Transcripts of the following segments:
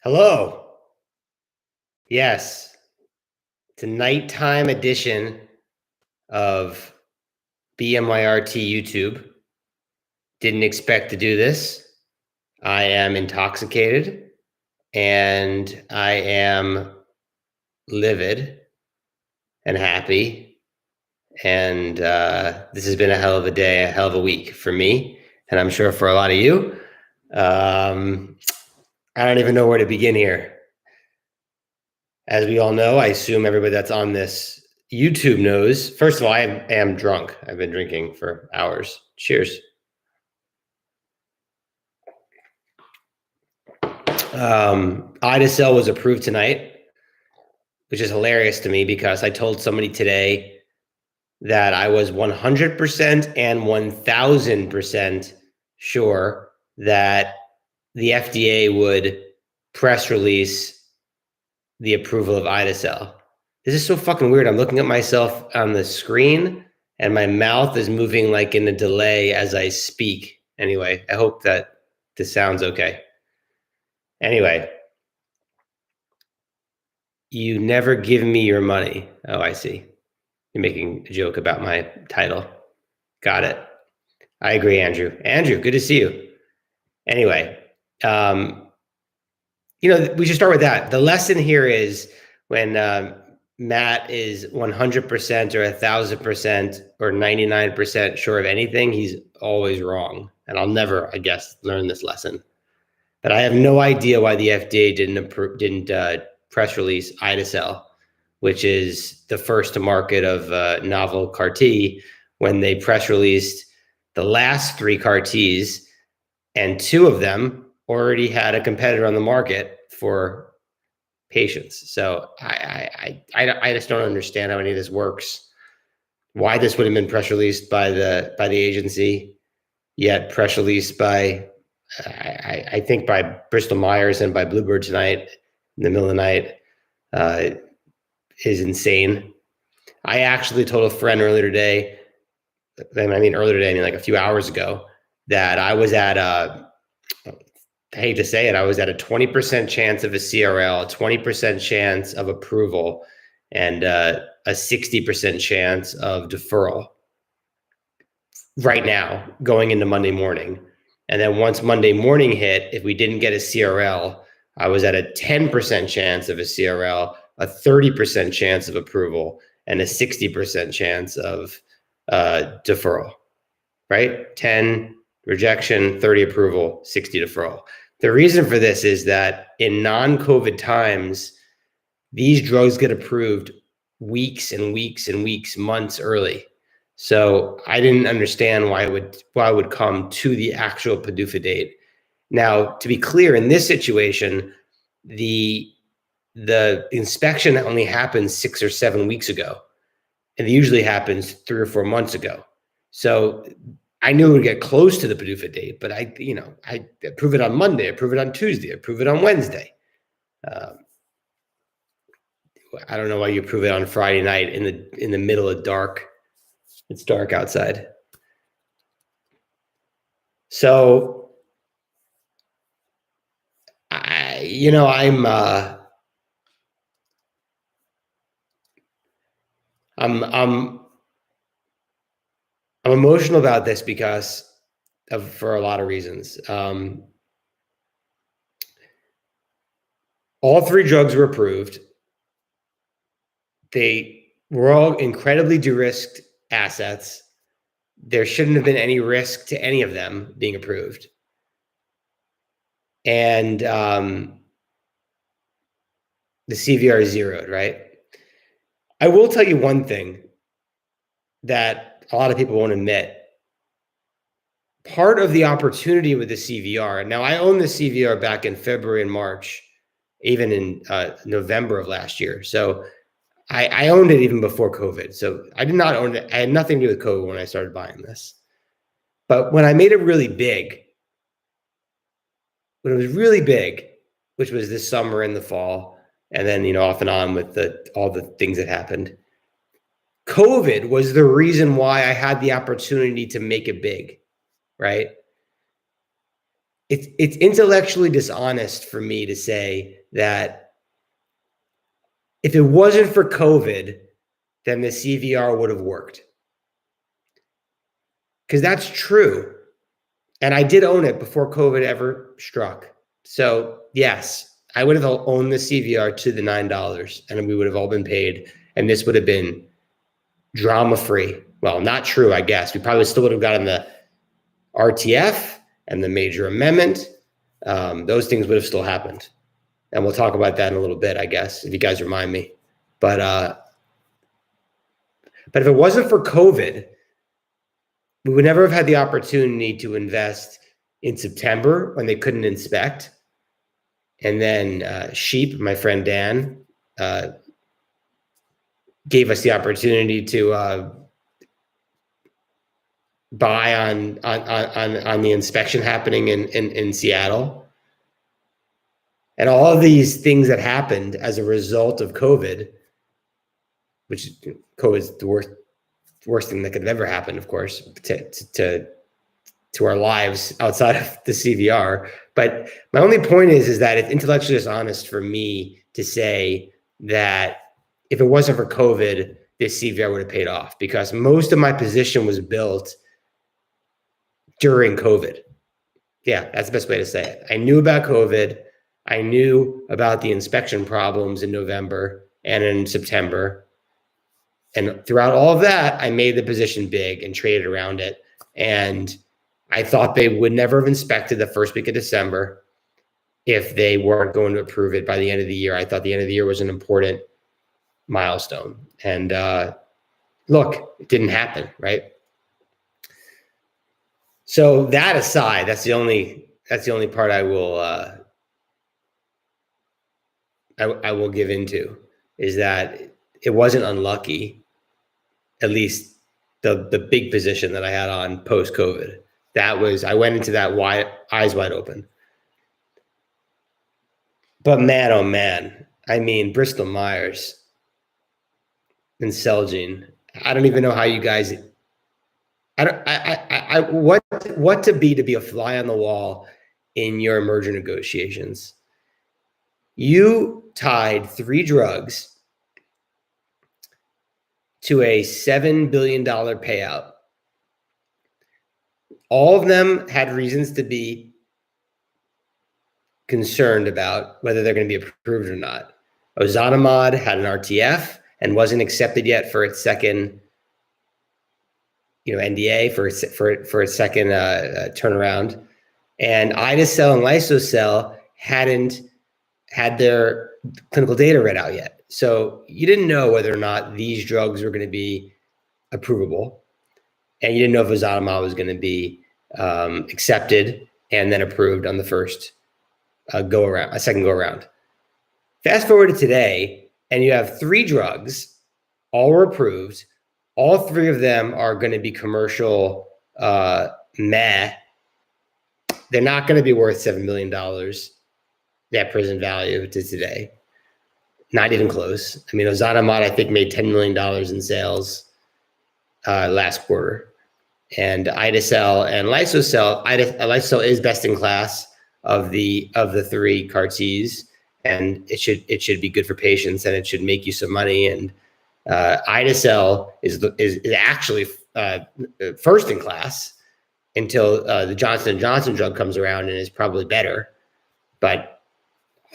Hello. Yes, it's a nighttime edition of Bmyrt YouTube. Didn't expect to do this. I am intoxicated and I am livid and happy. And this has been a hell of a day, a hell of a week for me, and I'm sure for a lot of you. I don't even know where to begin here. As we all know, I assume everybody that's on this YouTube knows. First of all, I am drunk. I've been drinking for hours. Cheers. Ida-cel was approved tonight, which is hilarious to me because I told somebody today that I was 100% and 1000% sure that the FDA would press release the approval of Ida-cel. This is so fucking weird. I'm looking at myself on the screen and my mouth is moving like in a delay as I speak. Anyway, I hope that this sounds okay. Anyway, you never give me your money. Oh, I see. You're making a joke about my title. Got it. I agree, Andrew. Andrew, good to see you. Anyway, we should start with that. The lesson here is when Matt is 100% or 1000% or 99% sure of anything, he's always wrong. And I'll never, I guess, learn this lesson. But I have no idea why the FDA didn't press release Ida-cel, which is the first to market of novel CAR T, when they press released the last 3 CAR Ts, and 2 of them already had a competitor on the market for patients. So I just don't understand how any of this works. Why this would have been press released by the agency, yet press released by I think by Bristol-Myers and by Bluebird tonight in the middle of the night is insane. I actually told a friend earlier today, I mean like a few hours ago, that I was at I hate to say it, I was at a 20% chance of a CRL, a 20% chance of approval, and a 60% chance of deferral right now going into Monday morning. And then once Monday morning hit, if we didn't get a CRL, I was at a 10% chance of a CRL, a 30% chance of approval, and a 60% chance of deferral, right? 10 rejection, 30 approval, 60 deferral. The reason for this is that in non-COVID times, these drugs get approved weeks and weeks and weeks, months early. So I didn't understand why it would come to the actual PDUFA date. Now, to be clear, in this situation, the inspection only happened 6 or 7 weeks ago, and it usually happens 3 or 4 months ago. So I knew it would get close to the PDUFA date, but I approve it on Monday, approve it on Tuesday, approve it on Wednesday. I don't know why you approve it on Friday night in the middle of dark. It's dark outside. So I'm emotional about this because for a lot of reasons. All 3 drugs were approved. They were all incredibly de-risked assets. There shouldn't have been any risk to any of them being approved. And the CVR is zeroed, right? I will tell you one thing that a lot of people won't admit. Part of the opportunity with the CVR, now I owned the CVR back in February and March, even in November of last year. So I owned it even before COVID. So I did not own it. I had nothing to do with COVID when I started buying this. But when I made it really big, when it was really big, which was this summer and the fall, and then, off and on with all the things that happened, COVID was the reason why I had the opportunity to make it big, right? it's intellectually dishonest for me to say that if it wasn't for COVID, then the CVR would have worked. Because that's true. And I did own it before COVID ever struck. So yes, I would have owned the CVR to the $9 and we would have all been paid. And this would have been drama-free. Well, not true, I guess. We probably still would have gotten the RTF and the major amendment. Those things would have still happened. And we'll talk about that in a little bit, I guess, if you guys remind me. But if it wasn't for COVID, we would never have had the opportunity to invest in September when they couldn't inspect. And then Sheep, my friend Dan, gave us the opportunity to buy on the inspection happening in Seattle. And all of these things that happened as a result of COVID, which COVID is the worst thing that could have ever happened, of course, to our lives outside of the CVR. But my only point is that it's intellectually dishonest for me to say that if it wasn't for COVID, this CVR would have paid off, because most of my position was built during COVID. Yeah, that's the best way to say it. I knew about COVID. I knew about the inspection problems in November and in September. And throughout all of that, I made the position big and traded around it. And I thought they would never have inspected the first week of December if they weren't going to approve it by the end of the year. I thought the end of the year was an important milestone. And look, it didn't happen, right? So that aside, that's the only part I will give into, is that it wasn't unlucky, at least the big position that I had on post-COVID. I went into that eyes wide open. But man, oh man, I mean, Bristol-Myers and Celgene, I don't even know how you guys, what to be a fly on the wall in your merger negotiations. You tied 3 drugs to a $7 billion payout. All of them had reasons to be concerned about whether they're going to be approved or not. Ozanimod had an RTF and wasn't accepted yet for its second, NDA for its second turnaround. And Idacel and Lysocell hadn't had their clinical data read out yet. So you didn't know whether or not these drugs were going to be approvable. And you didn't know if Ozanimod was going to be accepted and then approved on the first second go around. Fast forward to today, and you have 3 drugs, all were approved. All 3 of them are going to be commercial. They're not going to be worth $7 million net present value to today. Not even close. I mean, Ozanimod, I think, made $10 million in sales last quarter. And Idacel and Lysocell, Lysocell is best in class of the 3 CAR-Ts, and it should be good for patients, and it should make you some money. And Idacel is actually first in class until the Johnson & Johnson drug comes around and is probably better, but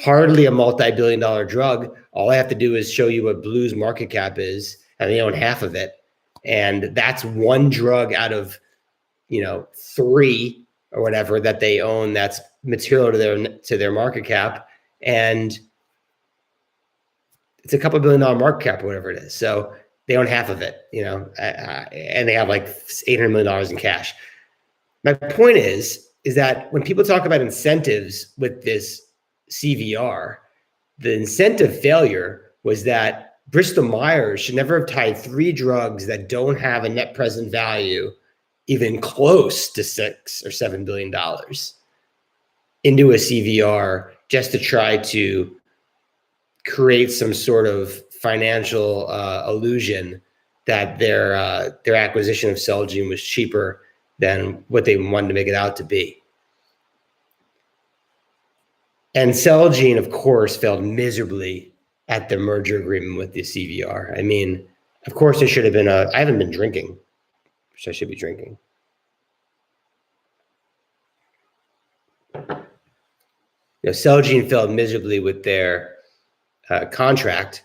hardly a multi-billion-dollar drug. All I have to do is show you what Blue's market cap is, and they own half of it. And that's one drug out of, 3 or whatever that they own that's material to their market cap. And it's a couple $1 billion market cap or whatever it is. So they own half of it, and they have like $800 million in cash. My point is that when people talk about incentives with this CVR, the incentive failure was that Bristol-Myers should never have tied 3 drugs that don't have a net present value even close to $6 or $7 billion into a CVR just to try to create some sort of financial illusion that their acquisition of Celgene was cheaper than what they wanted to make it out to be. And Celgene, of course, failed miserably at the merger agreement with the CVR. I mean, of course, there should have been I haven't been drinking, which I should be drinking. Celgene failed miserably with their contract,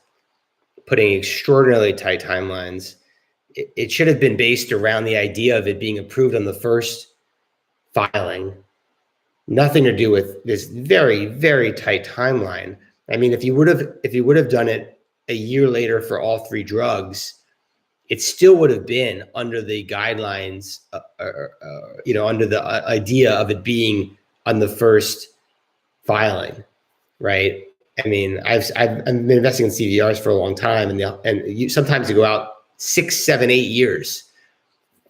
putting extraordinarily tight timelines. It should have been based around the idea of it being approved on the first filing. Nothing to do with this very, very tight timeline. I mean, if you would have done it a year later for all 3 drugs, it still would have been under the guidelines, under the idea of it being on the first filing, right? I mean, I've been investing in CVRs for a long time, and sometimes you go out 6, 7, 8 years.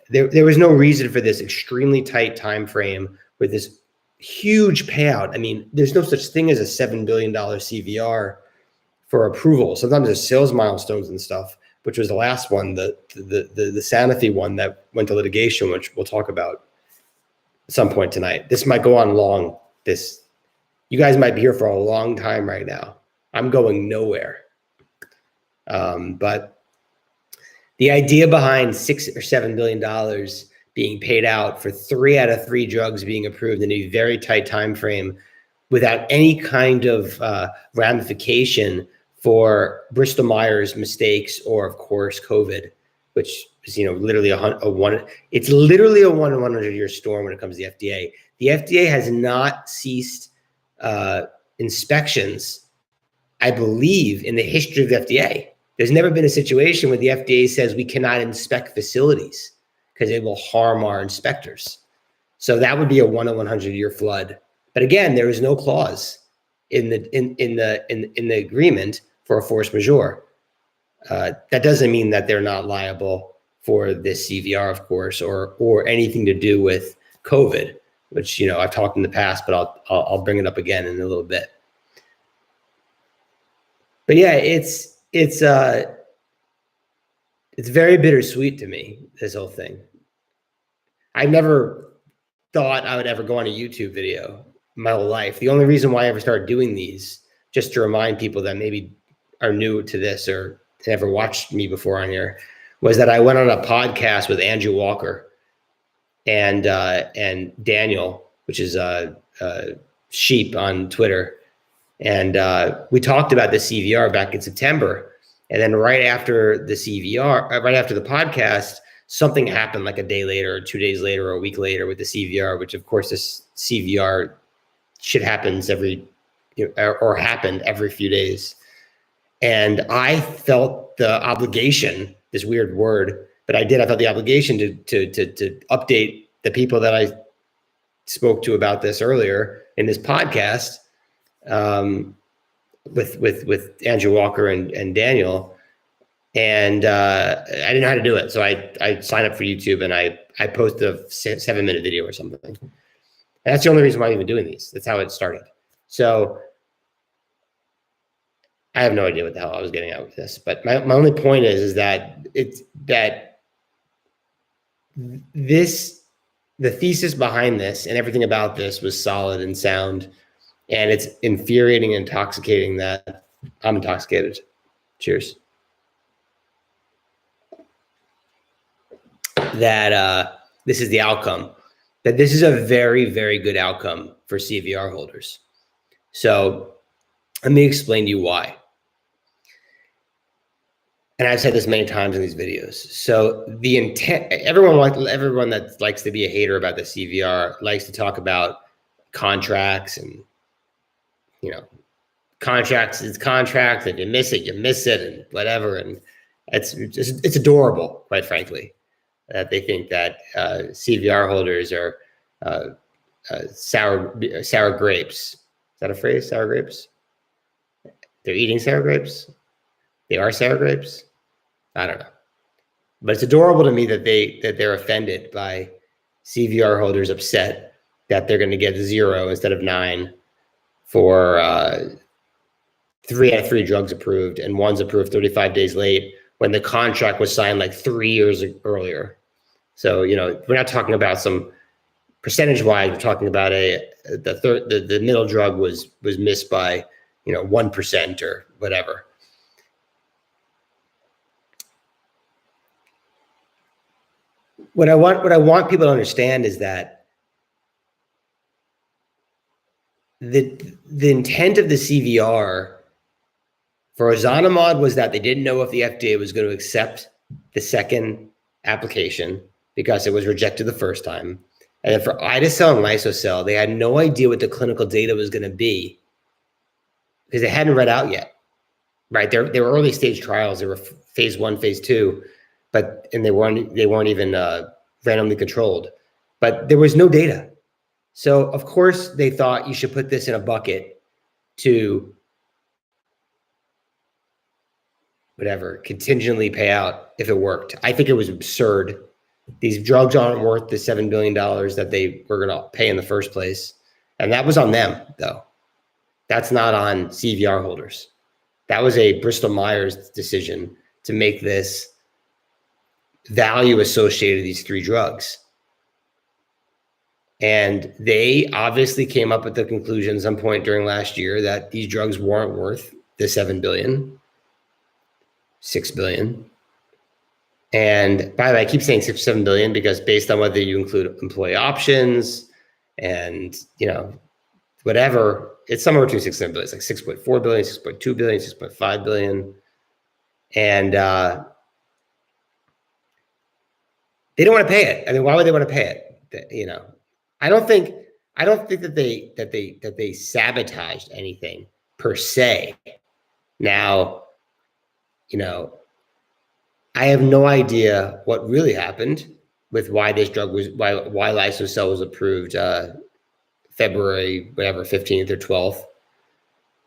There was no reason for this extremely tight time frame with this huge payout. I mean, there's no such thing as a $7 billion CVR for approval. Sometimes there's sales milestones and stuff, which was the last one, the Sanofi one that went to litigation, which we'll talk about at some point tonight. This might go on long. You guys might be here for a long time right now. I'm going nowhere. But the idea behind $6 or $7 billion being paid out for 3 out of 3 drugs being approved in a very tight time frame without any kind of ramification for Bristol-Myers mistakes or, of course, COVID, which is literally it's literally a 1 in 100-year storm when it comes to the FDA. The FDA has not ceased inspections, I believe, in the history of the FDA. There's never been a situation where the FDA says we cannot inspect facilities because it will harm our inspectors. So that would be a 1 in 100-year flood. But again, there is no clause in the agreement for a force majeure. That doesn't mean that they're not liable for this CVR, of course, or anything to do with COVID, which I've talked in the past, but I'll bring it up again in a little bit. But yeah, it's very bittersweet to me, this whole thing. I never thought I would ever go on a YouTube video my whole life. The only reason why I ever started doing these, just to remind people that maybe are new to this or never watched me before on here, was that I went on a podcast with Andrew Walker and Daniel, which is Sheep on Twitter. And we talked about the CVR back in September. And then right after the podcast, something happened like a day later, or 2 days later, or a week later with the CVR, which of course this CVR shit happens or happened every few days. And I felt the obligation, this weird word, but I felt the obligation to update the people that I spoke to about this earlier in this podcast, with Andrew Walker and Daniel, and I didn't know how to do it, so I signed up for YouTube and I posted a 7-minute video or something. And that's the only reason why I'm even doing these. That's how it started. So I have no idea what the hell I was getting at with this, but my only point is that the thesis behind this and everything about this was solid and sound. And it's infuriating and intoxicating that I'm intoxicated. Cheers. That this is the outcome. That this is a very, very good outcome for CVR holders. So let me explain to you why. And I've said this many times in these videos. So the intent, everyone that likes to be a hater about the CVR likes to talk about contracts and contracts is contract, and you miss it, and whatever. And it's adorable, quite frankly, that they think that CVR holders are sour grapes. Is that a phrase? Sour grapes? They're eating sour grapes? They are sour grapes? I don't know. But it's adorable to me that they're offended by CVR holders upset that they're going to get 0 instead of 9 for 3 out of 3 drugs approved, and one's approved 35 days late when the contract was signed like 3 years earlier. So, we're not talking about some percentage-wise, we're talking about the middle drug was missed by 1% or whatever. What I want people to understand is that the intent of the CVR for ozanimod was that they didn't know if the FDA was going to accept the second application because it was rejected the first time. And then for ide-cel and liso-cel, they had no idea what the clinical data was going to be because they hadn't read out yet, right? They were early stage trials. They were phase 1, phase 2, and they weren't even randomly controlled. But there was no data. So of course they thought you should put this in a bucket to whatever, contingently pay out if it worked. I think it was absurd. These drugs aren't worth the $7 billion that they were going to pay in the first place. And that was on them, though. That's not on CVR holders. That was a Bristol-Myers decision to make this value associated with these three drugs. And they obviously came up with the conclusion at some point during last year that these drugs weren't worth the $7 billion, $6 billion. And by the way, I keep saying 6 or 7 billion because based on whether you include employee options and, whatever, it's somewhere between 6 and 7 billion. It's like 6.4 billion, 6.2 billion, 6.5 billion. And they don't want to pay it. I mean, why would they want to pay it? I don't think that they sabotaged anything per se. Now, I have no idea what really happened with why this drug was why liso-cel was approved February 15th or 12th.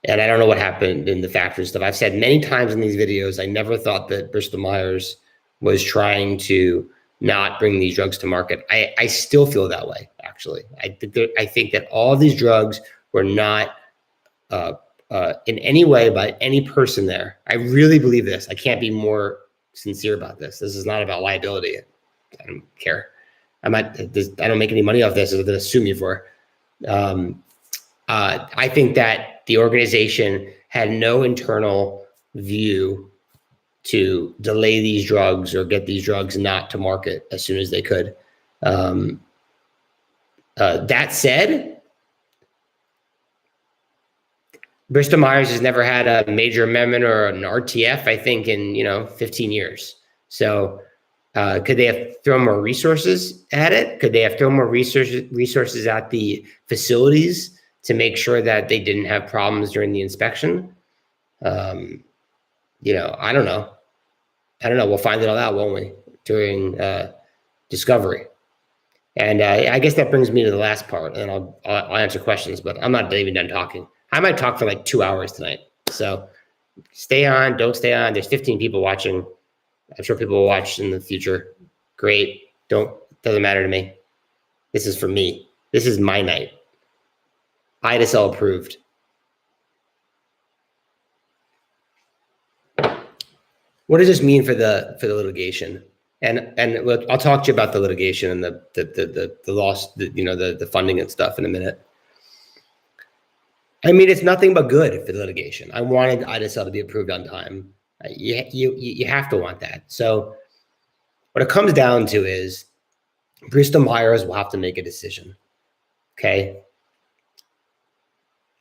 And I don't know what happened in the factors stuff. I've said many times in these videos, I never thought that Bristol-Myers was trying to not bring these drugs to market. I still feel that way, actually. I think that all of these drugs were not in any way by any person there. I really believe this. I can't be more sincere about this. This is not about liability. I don't care. I don't make any money off this. I'm going to sue me for. I think that the organization had no internal view to delay these drugs or get these drugs not to market as soon as they could. That said, Bristol-Myers has never had a major amendment or an RTF, I think, in 15 years. So could they have thrown more resources at it? Could they have thrown more resources at the facilities to make sure that they didn't have problems during the inspection? I don't know. We'll find it all out, won't we, during discovery? And I guess that brings me to the last part, and I'll answer questions, but I'm not even done talking. I might talk for like 2 hours tonight. So stay on, don't stay on. There's 15 people watching. I'm sure people will watch in the future. Great. Doesn't matter to me. This is for me. This is my night. ide-cel approved. What does this mean for the litigation? And I'll talk to you about the litigation and the loss, the funding and stuff in a minute. I mean, it's nothing but good for the litigation. I wanted ide-cel to be approved on time. You have to want that. So what it comes down to is Bristol-Myers will have to make a decision. Okay.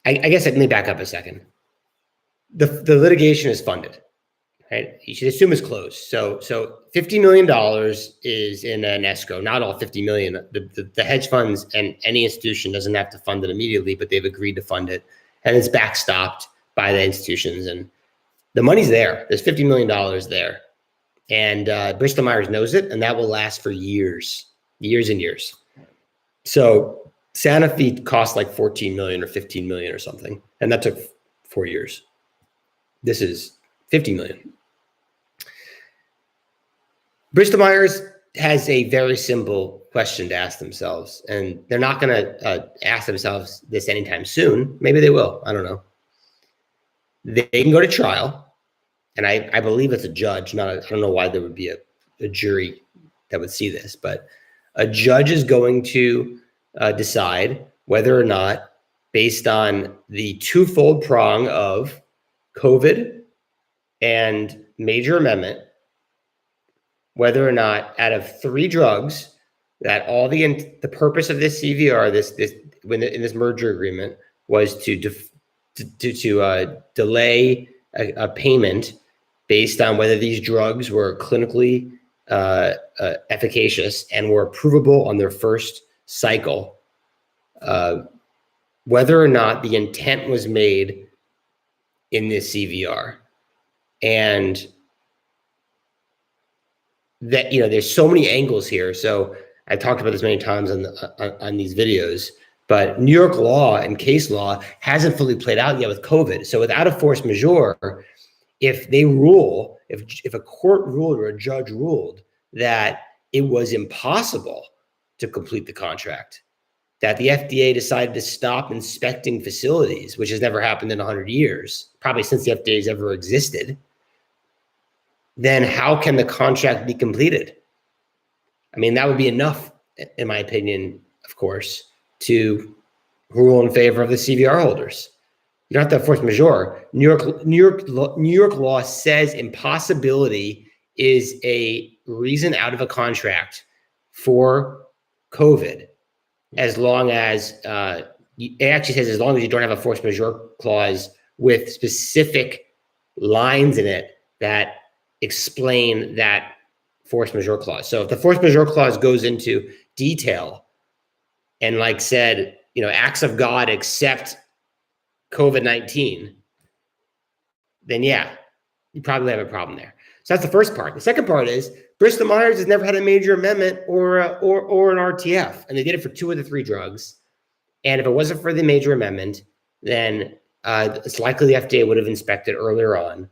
I guess let me back up a second. The litigation is funded, right? You should assume it's closed. So $50 million is in an escrow, not all 50 million. The hedge funds and any institution doesn't have to fund it immediately, but they've agreed to fund it. And it's backstopped by the institutions. And the money's there. There's $50 million there. And Bristol-Myers knows it, and that will last for years and years. So Sanofi cost like 14 million or 15 million or something. And that took 4 years. This is 50 million. Bristol-Myers has a very simple question to ask themselves, and they're not going to ask themselves this anytime soon. Maybe they will. I don't know. They can go to trial, and I believe it's a judge. I don't know why there would be a jury that would see this, but a judge is going to decide whether or not, based on the twofold prong of COVID and major amendment, whether or not out of 3 drugs that all the purpose of this CVR, in this merger agreement, was to delay a payment based on whether these drugs were clinically efficacious and were approvable on their first cycle, whether or not the intent was made in this CVR. And that, there's so many angles here. So I've talked about this many times on these videos, but New York law and case law hasn't fully played out yet with COVID. So without a force majeure, if a court ruled or a judge ruled that it was impossible to complete the contract, that the FDA decided to stop inspecting facilities, which has never happened in 100 years, probably since the FDA has ever existed, then how can the contract be completed? I mean, that would be enough, in my opinion, of course, to rule in favor of the CVR holders. You don't have to have force majeure. New York law says impossibility is a reason out of a contract for COVID, as long as it actually says as long as you don't have a force majeure clause with specific lines in it that explain that force majeure clause. So if the force majeure clause goes into detail and, like, said, acts of God except COVID-19, then yeah, you probably have a problem there. So that's the first part. The second part is Bristol-Myers has never had a major amendment or an RTF, and they did it for 2 of the 3 drugs. And if it wasn't for the major amendment, then it's likely the FDA would have inspected earlier on.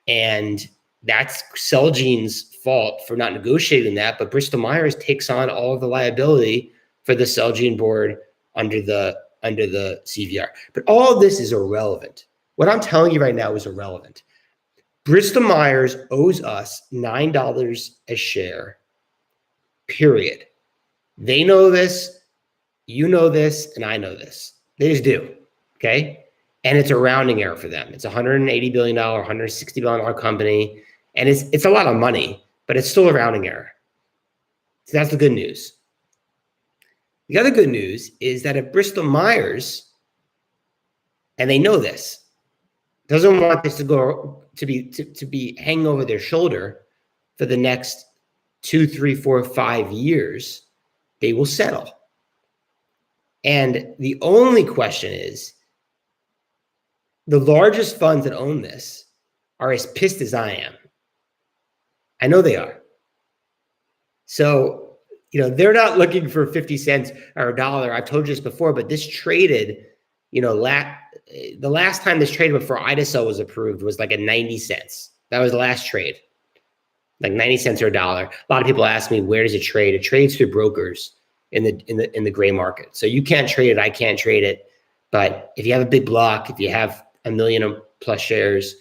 And that's Celgene's fault for not negotiating that, but Bristol-Myers takes on all of the liability for the Celgene board under the CVR. But all of this is irrelevant. What I'm telling you right now is irrelevant. Bristol-Myers owes us $9 a share, period. They know this, you know this, and I know this. They just do, okay? And it's a rounding error for them. It's a $180 billion, $160 billion company, and it's a lot of money, but it's still a rounding error. So that's the good news. The other good news is that if Bristol-Myers, and they know this, doesn't want this to be hanging over their shoulder for the next 2, 3, 4, 5 years, they will settle. And the only question is, the largest funds that own this are as pissed as I am. I know they are. So, they're not looking for 50 cents or a dollar. I've told you this before, but this traded, the last time this traded before Idacel was approved was like at 90 cents. That was the last trade, like 90 cents or a dollar. A lot of people ask me, where does it trade? It trades through brokers in the gray market. So you can't trade it. I can't trade it. But if you have a big block, if you have 1 million plus shares,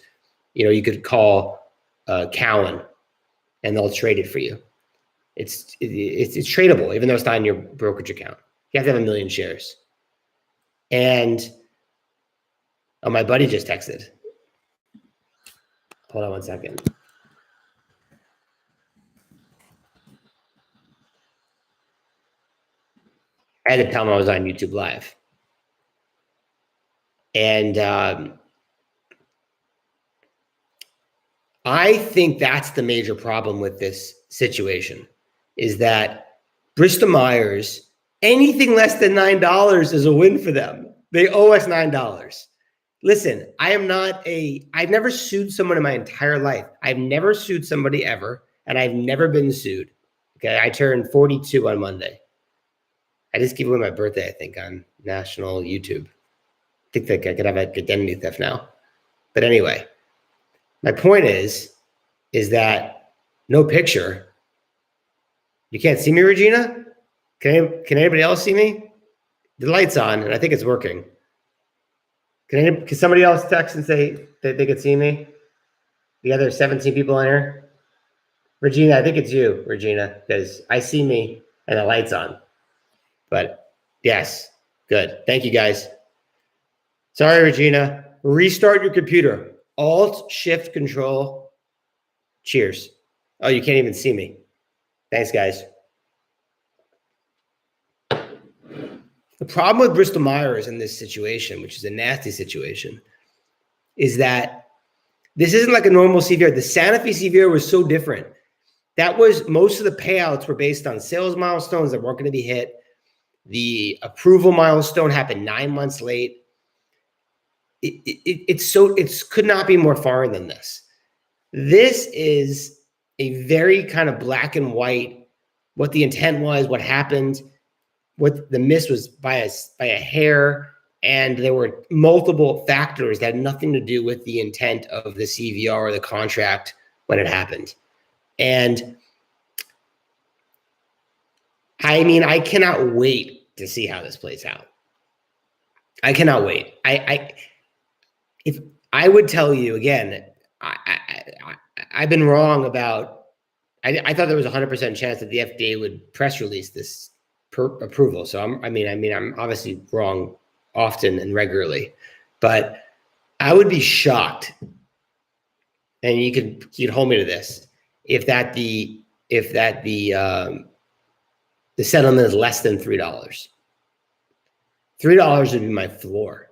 you could call Cowen and they'll trade it for you. It's tradable, even though it's not in your brokerage account. You have to have 1 million shares. And my buddy just texted. Hold on 1 second. I had to tell him I was on YouTube Live. And I think that's the major problem with this situation, is that Bristol-Myers, anything less than $9 is a win for them. They owe us $9. Listen, I've never sued someone in my entire life. I've never sued somebody ever, and I've never been sued. Okay, I turned 42 on Monday. I just gave away my birthday, I think, on national YouTube. I think that I could have identity theft now. But anyway, my point is that no picture. You can't see me, Regina? Can anybody else see me? The light's on, and I think it's working. Can somebody else text and say that they could see me? The other 17 people in here? Regina, I think it's you, Regina, because I see me and the light's on. But Yes. Good. Thank you, guys. Sorry, Regina. Restart your computer. Alt, Shift, Control. Cheers. Oh, you can't even see me. Thanks, guys. The problem with Bristol-Myers in this situation, which is a nasty situation, is that this isn't like a normal CVR. The Sanofi CVR was so different. That was most of the payouts were based on sales milestones that weren't going to be hit. The approval milestone happened 9 months late. It could not be more foreign than this. This is a very kind of black and white, what the intent was, what happened, what the miss was by a hair, and there were multiple factors that had nothing to do with the intent of the CVR or the contract when it happened. And I mean, I cannot wait to see how this plays out. I cannot wait. If I would tell you again, I've been wrong about. I thought there was a 100% chance that the FDA would press release this approval. So I'm obviously wrong often and regularly, but I would be shocked, and you'd hold me to this, if the settlement is less than $3. $3 would be my floor,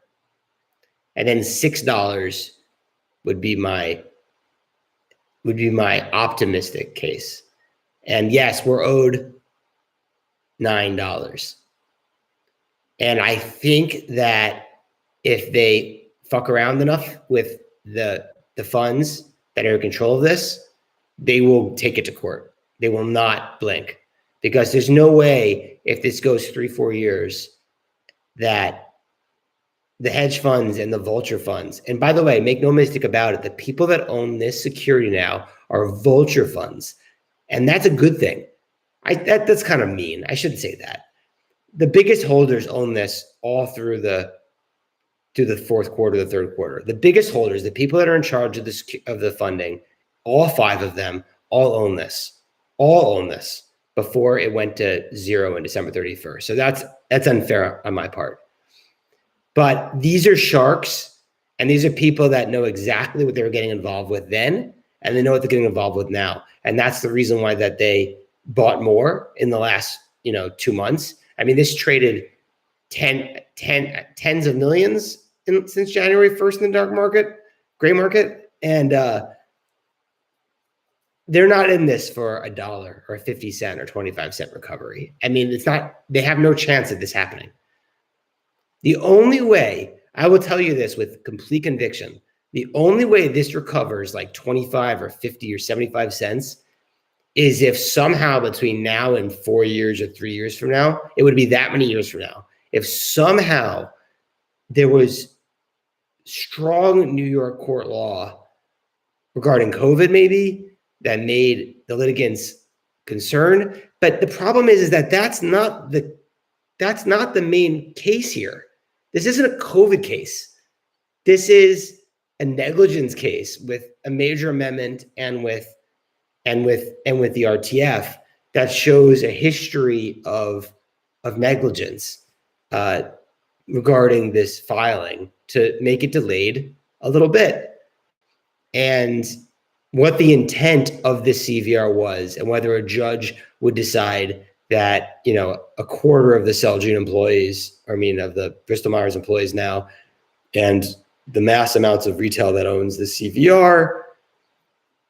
and then $6 would be my optimistic case. And yes, we're owed $9. And I think that if they fuck around enough with the funds that are in control of this, they will take it to court. They will not blink, because there's no way, if this goes 3-4 years, that the hedge funds and the vulture funds, and by the way, make no mistake about it, the people that own this security now are vulture funds. And that's a good thing. That's kind of mean. I shouldn't say that. The biggest holders own this all through the fourth quarter, the third quarter. The biggest holders, the people that are in charge of the funding, all 5 of them all own this before it went to 0 on December 31st. So that's unfair on my part. But these are sharks, and these are people that know exactly what they were getting involved with then, and they know what they're getting involved with now. And that's the reason why that they bought more in the last 2 months. I mean, this traded tens of millions since January 1st in the dark market, gray market. And they're not in this for $1 or 50 cent or 25-cent recovery. I mean, they have no chance of this happening. The only way, I will tell you this with complete conviction, the only way this recovers like 25 or 50 or 75 cents is if somehow between now and 4 years or 3 years from now, it would be that many years from now, if somehow there was strong New York court law regarding COVID maybe that made the litigants concerned. But the problem is that that's not the main case here. This isn't a COVID case. This is a negligence case with a major amendment and with the RTF that shows a history of negligence regarding this filing to make it delayed a little bit. And what the intent of this CVR was, and whether a judge would decide that, a quarter of the Celgene employees, of the Bristol-Myers employees now, and the mass amounts of retail that owns the CVR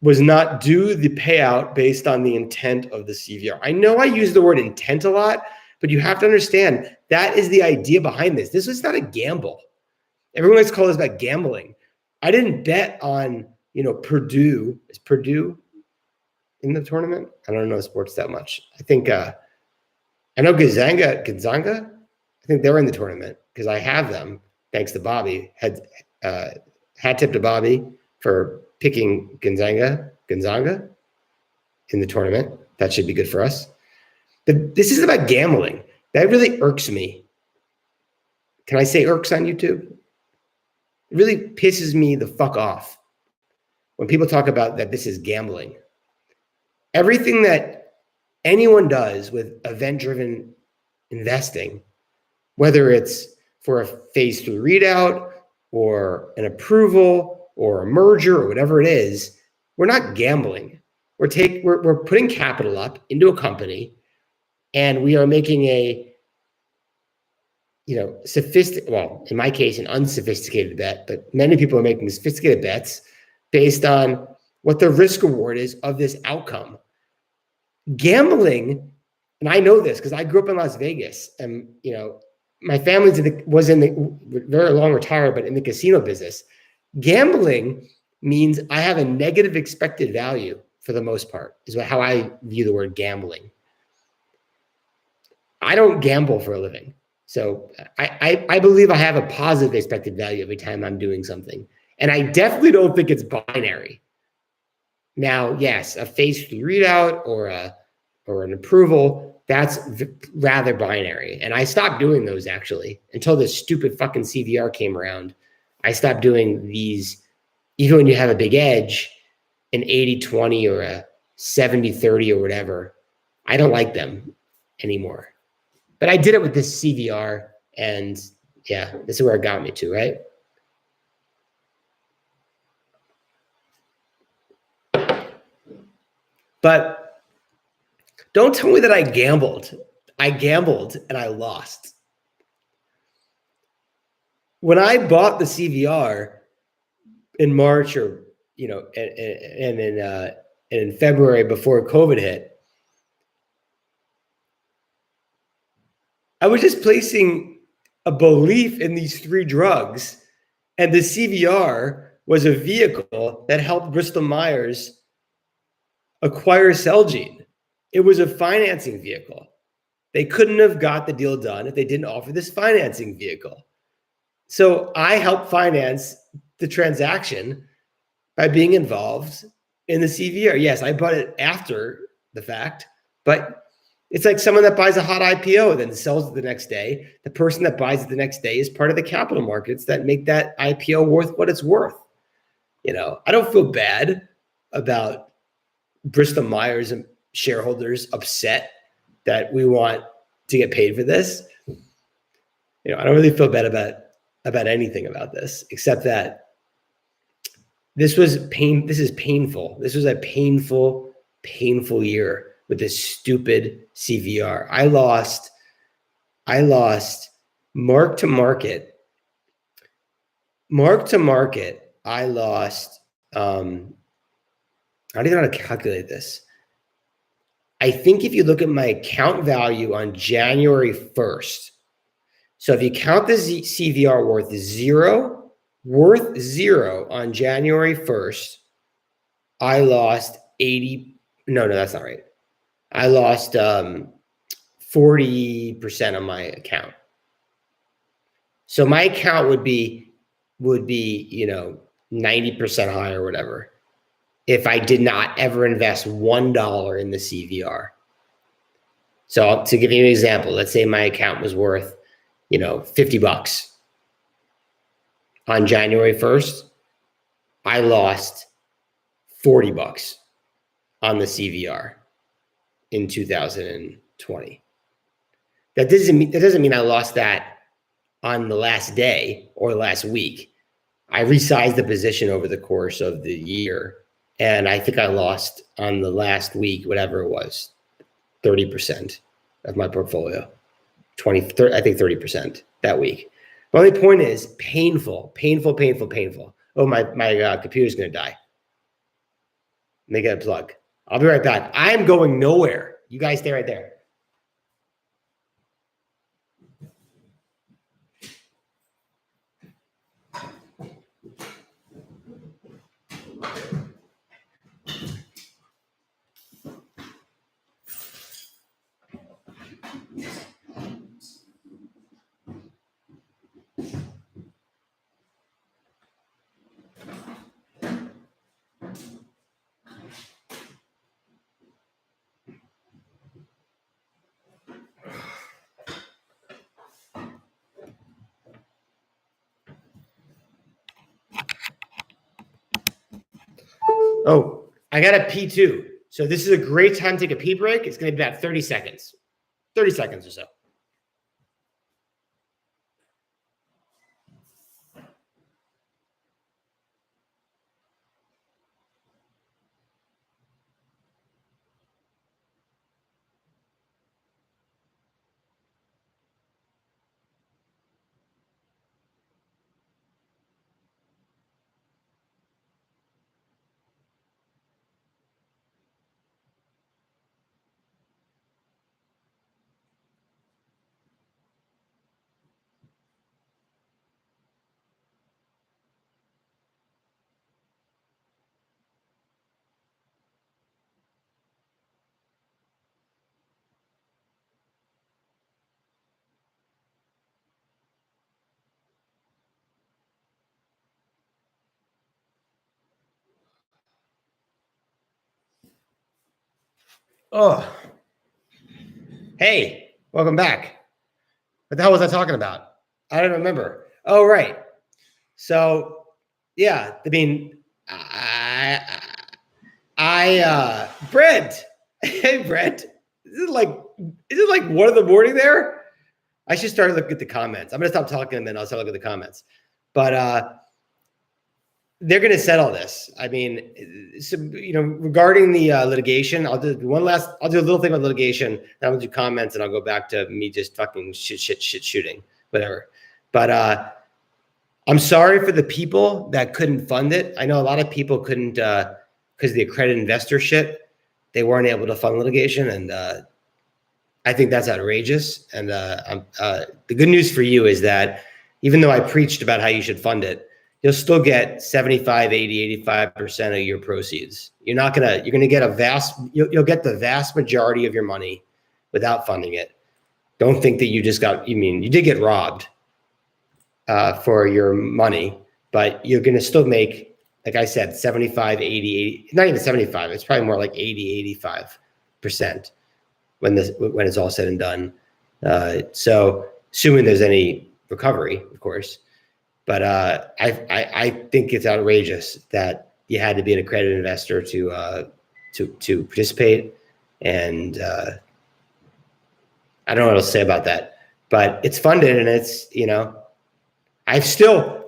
was not due the payout based on the intent of the CVR. I know I use the word intent a lot, but you have to understand that is the idea behind this. This was not a gamble. Everyone likes to call this about gambling. I didn't bet on, Purdue. Is Purdue in the tournament? I don't know sports that much. I think I know Gonzaga. I think they're in the tournament because I have them. Thanks to Bobby. Hat tip to Bobby for picking Gonzaga in the tournament. That should be good for us. But this is about gambling. That really irks me. Can I say irks on YouTube? It really pisses me the fuck off when people talk about that this is gambling. Everything that anyone does with event-driven investing whether it's for a phase 3 readout or an approval or a merger or whatever it is. We're not gambling. We're putting capital up into a company, and we are making a well, in my case, an unsophisticated bet, but many people are making sophisticated bets based on what the risk reward is of this outcome. Gambling, and I know this because I grew up in Las Vegas, and my family was in the very long retired, but in the casino business. Gambling means I have a negative expected value for the most part, is how I view the word gambling. I don't gamble for a living. So I believe I have a positive expected value every time I'm doing something. And I definitely don't think it's binary. Now, yes, a phase 3 readout or an approval, that's rather binary. And I stopped doing those actually until this stupid fucking CVR came around. I stopped doing these, even when you have a big edge, an 80-20 or a 70-30 or whatever. I don't like them anymore. But I did it with this CVR, and yeah, this is where it got me to, right? But don't tell me that I gambled. I gambled and I lost. When I bought the CVR in March or, and in February before COVID hit, I was just placing a belief in these 3 drugs, and the CVR was a vehicle that helped Bristol-Myers acquire Celgene. It was a financing vehicle. They couldn't have got the deal done if they didn't offer this financing vehicle. So I helped finance the transaction by being involved in the CVR. Yes, I bought it after the fact, but it's like someone that buys a hot IPO and then sells it the next day. The person that buys it the next day is part of the capital markets that make that IPO worth what it's worth. I don't feel bad about Bristol-Myers and shareholders upset that we want to get paid for this. I don't really feel bad about anything about this, except that this is painful. This was a painful year with this stupid CVR. I lost mark to market. I lost, I don't even know how to calculate this. I think if you look at my account value on January 1st, so if you count the CVR worth zero on January 1st, I lost 80. No, that's not right. I lost 40% of my account. So my account would be 90% higher or whatever if I did not ever invest $1 in the CVR. So to give you an example, let's say my account was worth $50 on January 1st. I lost $40 on the CVR in 2020. That doesn't mean I lost that on the last day or last week. I resized the position over the course of the year, and I think I lost on the last week, whatever it was, 30% of my portfolio. 30, I think 30% that week. My only point is painful. Oh, my computer's going to die. Let me get a plug. I'll be right back. I am going nowhere. You guys stay right there. Oh, I got a pee too. So this is a great time to take a pee break. It's going to be about 30 seconds. 30 seconds or so. Oh, hey, welcome back. What the hell was I talking about? I don't remember. Oh, right. So, yeah, I mean, Brent. Hey, Brent. Is it like 1 a.m. there? I should start looking at the comments. I'm gonna stop talking and then I'll start looking at the comments. But they're gonna settle this. I mean, so, regarding the litigation, I'll do a little thing about litigation, then I'll do comments, and I'll go back to me just fucking shit shooting, whatever. But I'm sorry for the people that couldn't fund it. I know a lot of people couldn't because the accredited investor shit. They weren't able to fund litigation, and I think that's outrageous. And the good news for you is that even though I preached about how you should fund it, you'll still get 75, 80, 85% of your proceeds. You're going to get you'll get the vast majority of your money without funding it. Don't think that you did get robbed for your money, but you're going to still make, like I said, 75, 80, not even 75. It's probably more like 80, 85% when it's all said and done. So assuming there's any recovery, of course. But I think it's outrageous that you had to be an accredited investor to participate, and I don't know what else to say about that. But it's funded, and it's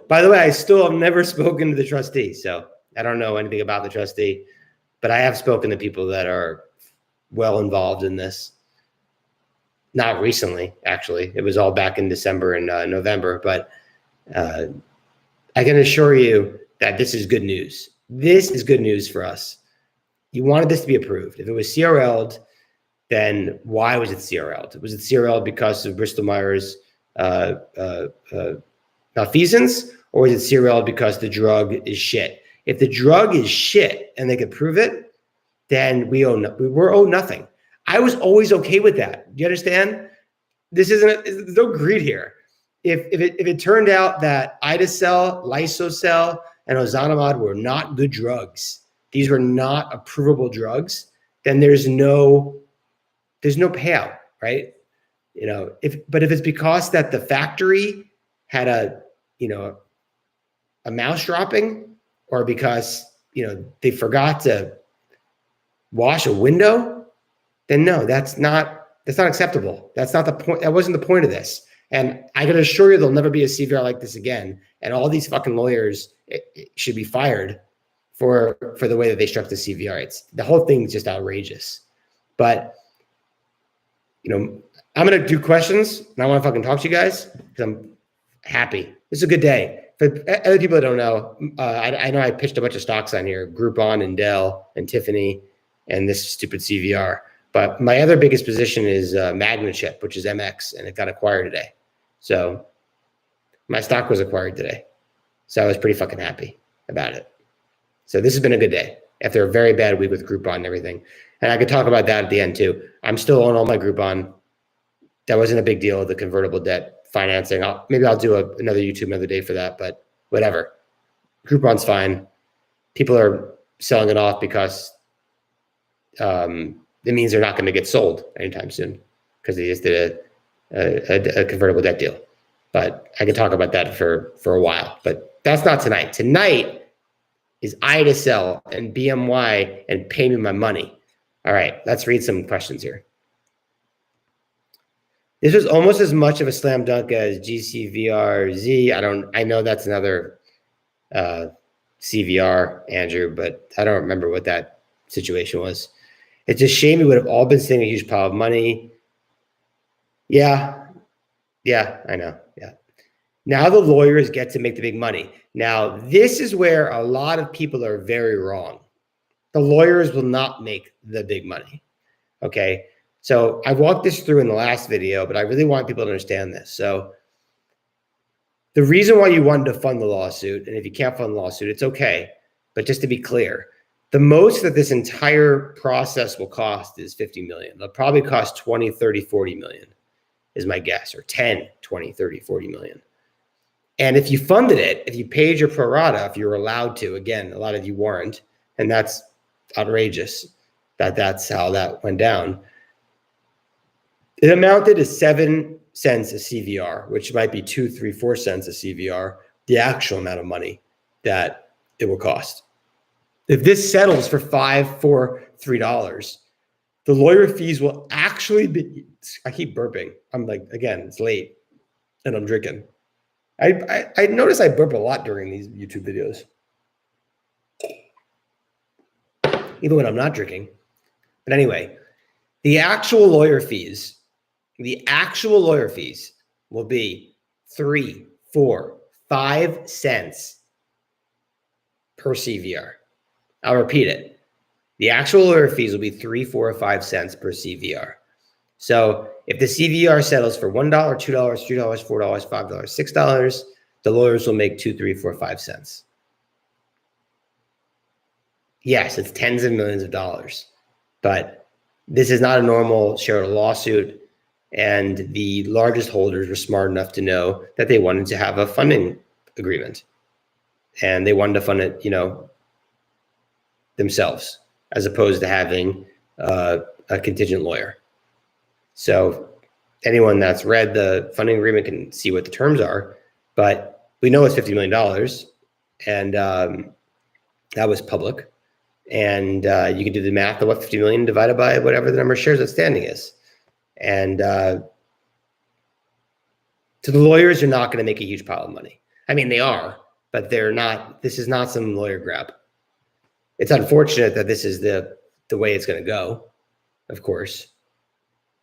by the way, I still have never spoken to the trustee, so I don't know anything about the trustee, but I have spoken to people that are well involved in this. Not recently, actually. It was all back in December and November, but I can assure you that this is good news. This is good news for us. You wanted this to be approved. If it was CRL'd, then why was it CRL'd? Was it CRL'd because of Bristol-Myers malfeasance, or is it CRL'd because the drug is shit? If the drug is shit and they could prove it, then we're owed nothing. I was always okay with that. Do you understand? There's no greed here. If it turned out that Idacel, Lysocell, and Ozanimod were not good drugs, these were not approvable drugs, then there's no payout, right? If it's because that the factory had a mouse dropping, or because they forgot to wash a window, then no, that's not acceptable. That's not the point. That wasn't the point of this. And I can assure you there'll never be a CVR like this again. And all these fucking lawyers should be fired for the way that they struck the CVR. The whole thing's just outrageous. But I'm gonna do questions, and I want to fucking talk to you guys because I'm happy. This is a good day. For other people that don't know, I know I pitched a bunch of stocks on here: Groupon and Dell and Tiffany, and this stupid CVR. But my other biggest position is Magnachip, which is MX, and it got acquired today. So my stock was acquired today. So I was pretty fucking happy about it. So this has been a good day after a very bad week with Groupon and everything. And I could talk about that at the end too. I'm still on all my Groupon. That wasn't a big deal, the convertible debt financing. Maybe I'll do another YouTube another day for that, but whatever. Groupon's fine. People are selling it off because it means they're not going to get sold anytime soon because they just did a convertible debt deal. But I could talk about that for a while, but that's not tonight. Tonight is Idacel and BMY and pay me my money. All right, let's read some questions here. This was almost as much of a slam dunk as GCVRZ. I know that's another CVR, Andrew, but I don't remember what that situation was. It's a shame we would have all been seeing a huge pile of money. Yeah, I know. Yeah. Now the lawyers get to make the big money. Now, this is where a lot of people are very wrong. The lawyers will not make the big money. Okay. So I walked this through in the last video, but I really want people to understand this. So the reason why you wanted to fund the lawsuit, and if you can't fund the lawsuit, it's okay. But just to be clear, the most that this entire process will cost is $50 million. It'll probably cost 20, 30, 40 million is my guess, or 10, 20, 30, 40 million. And if you funded it, if you paid your pro rata, if you were allowed to, again, a lot of you weren't, and that's outrageous. that's how that went down. It amounted to 7 cents a CVR, which might be 2, 3, 4 cents a CVR, the actual amount of money that it will cost. If this settles for $5, $4, $3, the lawyer fees will actually be, I keep burping. I'm like, again, it's late and I'm drinking. I notice I burp a lot during these YouTube videos, even when I'm not drinking. But anyway, the actual lawyer fees will be 3, 4, 5 cents per CVR. I'll repeat it. The actual lawyer fees will be 3, 4, or 5 cents per CVR. So if the CVR settles for $1, $2, $3, $4, $5, $6, the lawyers will make 2, 3, 4, 5 cents. Yes, it's tens of millions of dollars, but this is not a normal shareholder lawsuit. And the largest holders were smart enough to know that they wanted to have a funding agreement, and they wanted to fund it, themselves, as opposed to having a contingent lawyer. So anyone that's read the funding agreement can see what the terms are, but we know it's $50 million, and that was public. And you can do the math of what 50 million divided by whatever the number of shares outstanding is. And so the lawyers are not going to make a huge pile of money. I mean, they are, but they're not. This is not some lawyer grab. It's unfortunate that this is the way it's going to go, of course.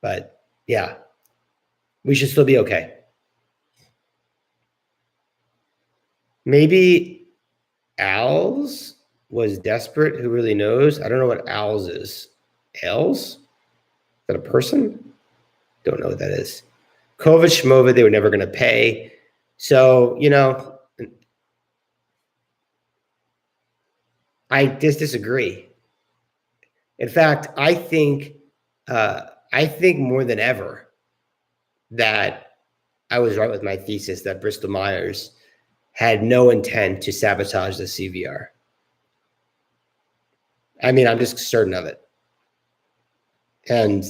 But yeah, we should still be okay. Maybe Al's was desperate. Who really knows? I don't know what Al's is. Al's? Is that a person? Don't know what that is. COVID, Schmovid, they were never going to pay. So, I just disagree. In fact, I think more than ever that I was right with my thesis that Bristol-Myers had no intent to sabotage the CVR. I mean, I'm just certain of it. And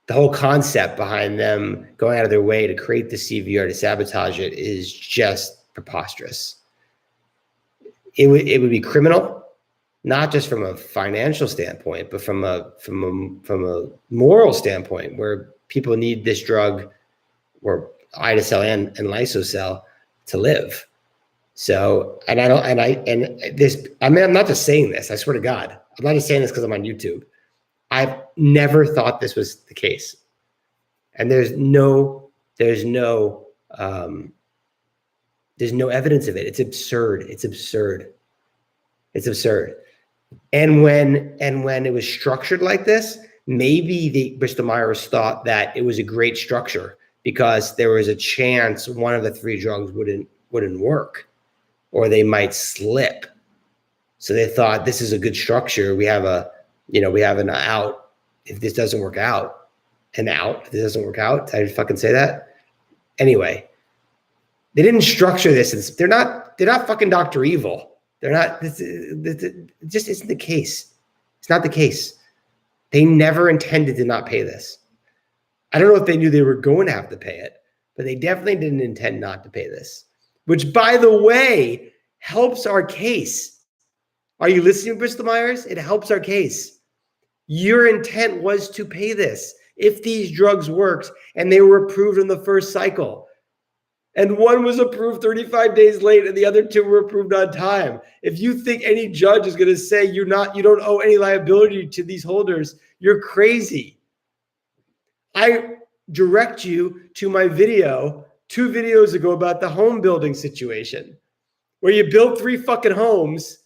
the whole concept behind them going out of their way to create the CVR to sabotage it is just preposterous. It would be criminal, not just from a financial standpoint, but from a moral standpoint, where people need this drug, or Idacel and Lysocell, to live. So, I'm not just saying this. I swear to God, I'm not just saying this because I'm on YouTube. I've never thought this was the case, and there's no evidence of it. It's absurd. It's absurd. And when it was structured like this, maybe the Bristol-Myers thought that it was a great structure because there was a chance one of the 3 drugs wouldn't work, or they might slip. So they thought, this is a good structure. We have an out if this doesn't work out. An out if this doesn't work out. Did I fucking say that? Anyway, they didn't structure this. They're not fucking Dr. Evil. They're not. It just isn't the case. It's not the case. They never intended to not pay this. I don't know if they knew they were going to have to pay it, but they definitely didn't intend not to pay this, which, by the way, helps our case. Are you listening, Bristol-Myers? It helps our case. Your intent was to pay this if these drugs worked and they were approved in the first cycle. And one was approved 35 days late and the other 2 were approved on time. If you think any judge is going to say you don't owe any liability to these holders, you're crazy. I direct you to my video 2 videos ago about the home building situation, where you build 3 fucking homes,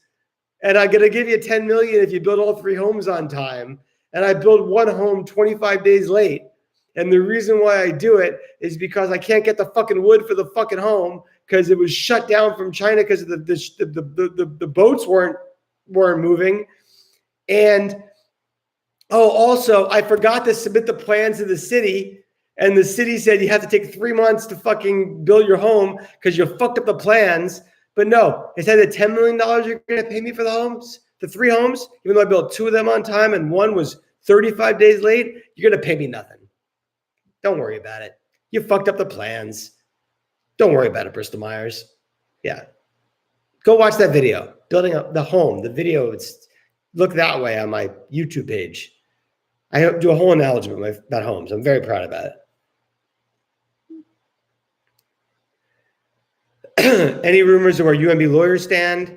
and I'm going to give you $10 million if you build all 3 homes on time. And I build 1 home 25 days late. And the reason why I do it is because I can't get the fucking wood for the fucking home because it was shut down from China because the boats weren't moving. And also I forgot to submit the plans to the city, and the city said you have to take 3 months to fucking build your home because you fucked up the plans. But no, it said the $10 million you're going to pay me for the homes, the 3 homes, even though I built 2 of them on time and 1 was 35 days late, you're going to pay me nothing. Don't worry about it. You fucked up the plans. Don't worry about it, Bristol-Myers. Yeah. Go watch that video. Building up the home, the video, look that way on my YouTube page. I do a whole analogy about homes. I'm very proud about it. Any rumors of where UMB lawyers stand?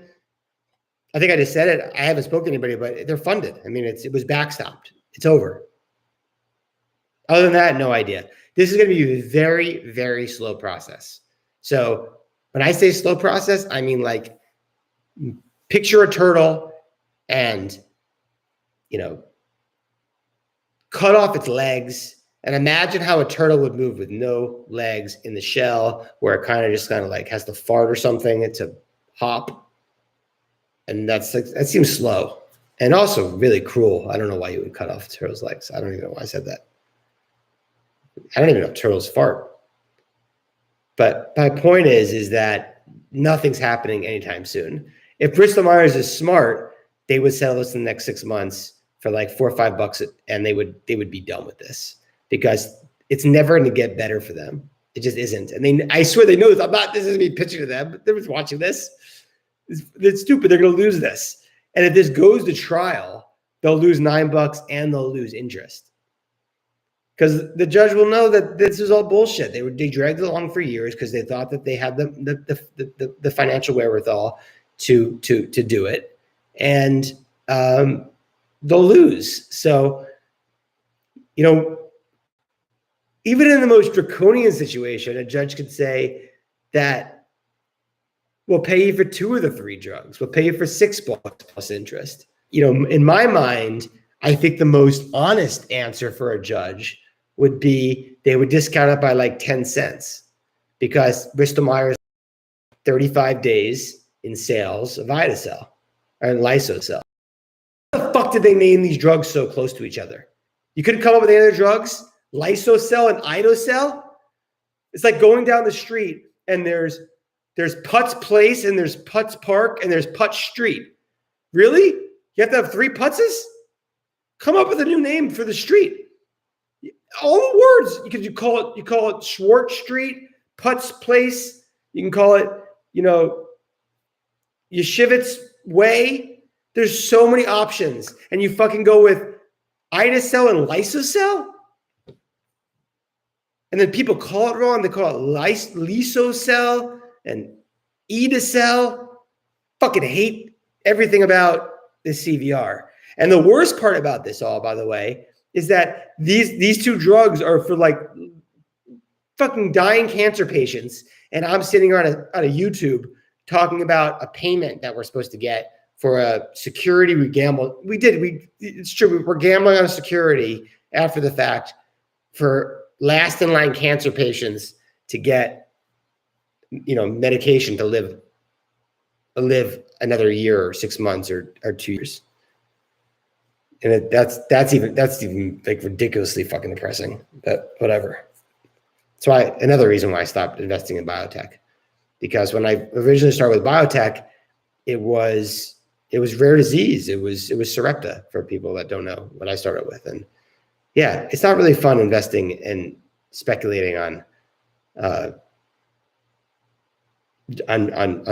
I think I just said it. I haven't spoken to anybody, but they're funded. I mean, it was backstopped. It's over. Other than that, no idea. This is going to be a very, very slow process. So when I say slow process, I mean like picture a turtle and, cut off its legs and imagine how a turtle would move with no legs in the shell where it kind of like has to fart or something to hop. And that seems slow and also really cruel. I don't know why you would cut off a turtle's legs. I don't even know why I said that. I don't even know if turtles fart. But my point is that nothing's happening anytime soon. If Bristol-Myers is smart, they would settle this in the next 6 months for like $4 or $5, and they would be done with this because it's never going to get better for them. It just isn't. And I swear they know this. This isn't me pitching to them, but they're just watching this. It's stupid. They're going to lose this. And if this goes to trial, they'll lose $9 and they'll lose interest. Because the judge will know that this is all bullshit. They dragged it along for years because they thought that they had the financial wherewithal to do it, and they'll lose. So, even in the most draconian situation, a judge could say that we'll pay you for 2 of the 3 drugs. We'll pay you for $6 plus interest. In my mind, I think the most honest answer for a judge would be they would discount it by like 10 cents because Bristol-Myers 35 days in sales of Idocel or Lysocell. How the fuck did they name these drugs so close to each other? You couldn't come up with any other drugs? Lysocell and Idocel? It's like going down the street and there's Putz Place and there's Putz Park and there's Putz Street. Really? You have to have 3 Putzes? Come up with a new name for the street. All the words you call it Schwartz Street, Putz Place. You can call it, Yeshivitz Way. There's so many options, and you fucking go with Idocel and Lysocell, and then people call it wrong. They call it Lysocell and Edocel. Fucking hate everything about this CVR. And the worst part about this all, by the way, is that these 2 drugs are for like fucking dying cancer patients. And I'm sitting on a YouTube talking about a payment that we're supposed to get for a security we gambled. It's true. We're gambling on security after the fact for last in line cancer patients to get, medication to live another year or 6 months or 2 years. And that's even like ridiculously fucking depressing, but whatever. So another reason why I stopped investing in biotech, because when I originally started with biotech, it was rare disease. It was Sarepta for people that don't know what I started with. And yeah, it's not really fun investing and speculating on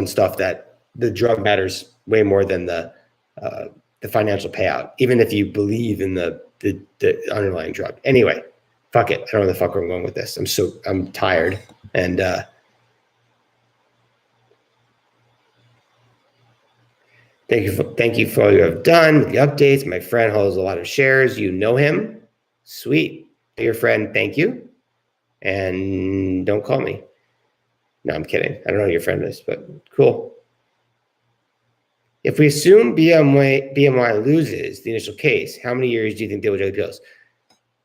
stuff that the drug matters way more than the financial payout, even if you believe in the underlying drug. Anyway, fuck it. I don't know where the fuck I'm going with this. I'm tired. And thank you for all you have done with the updates. My friend holds a lot of shares. You know him. Sweet. Your friend, thank you. And don't call me. No, I'm kidding. I don't know who your friend is, but cool. If we assume BMY loses the initial case, how many years do you think they will drag the appeals?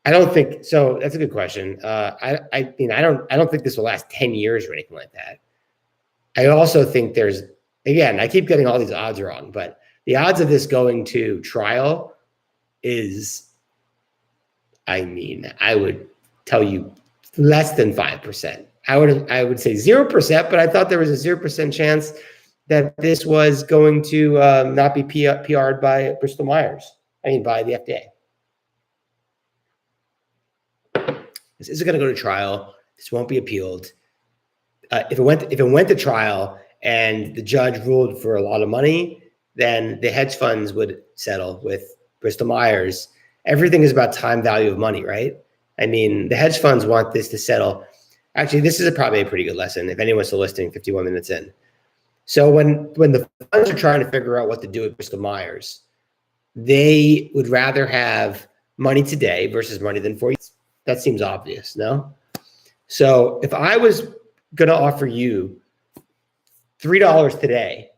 I don't think so. That's a good question. I don't think this will last 10 years or anything like that. I also think again, I keep getting all these odds wrong, but the odds of this going to trial is, I would tell you less than 5%. I would say 0%, but I thought there was a 0% chance that this was going to not be PR'd by Bristol-Myers. I mean, by the FDA. This isn't going to go to trial. This won't be appealed. If it went to trial and the judge ruled for a lot of money, then the hedge funds would settle with Bristol-Myers. Everything is about time value of money, right? I mean, the hedge funds want this to settle. Actually, this is probably a pretty good lesson if anyone's still listening 51 minutes in. So when the funds are trying to figure out what to do with Bristol-Myers, they would rather have money today versus money than 4 years. That seems obvious, no? So if I was going to offer you $3 today,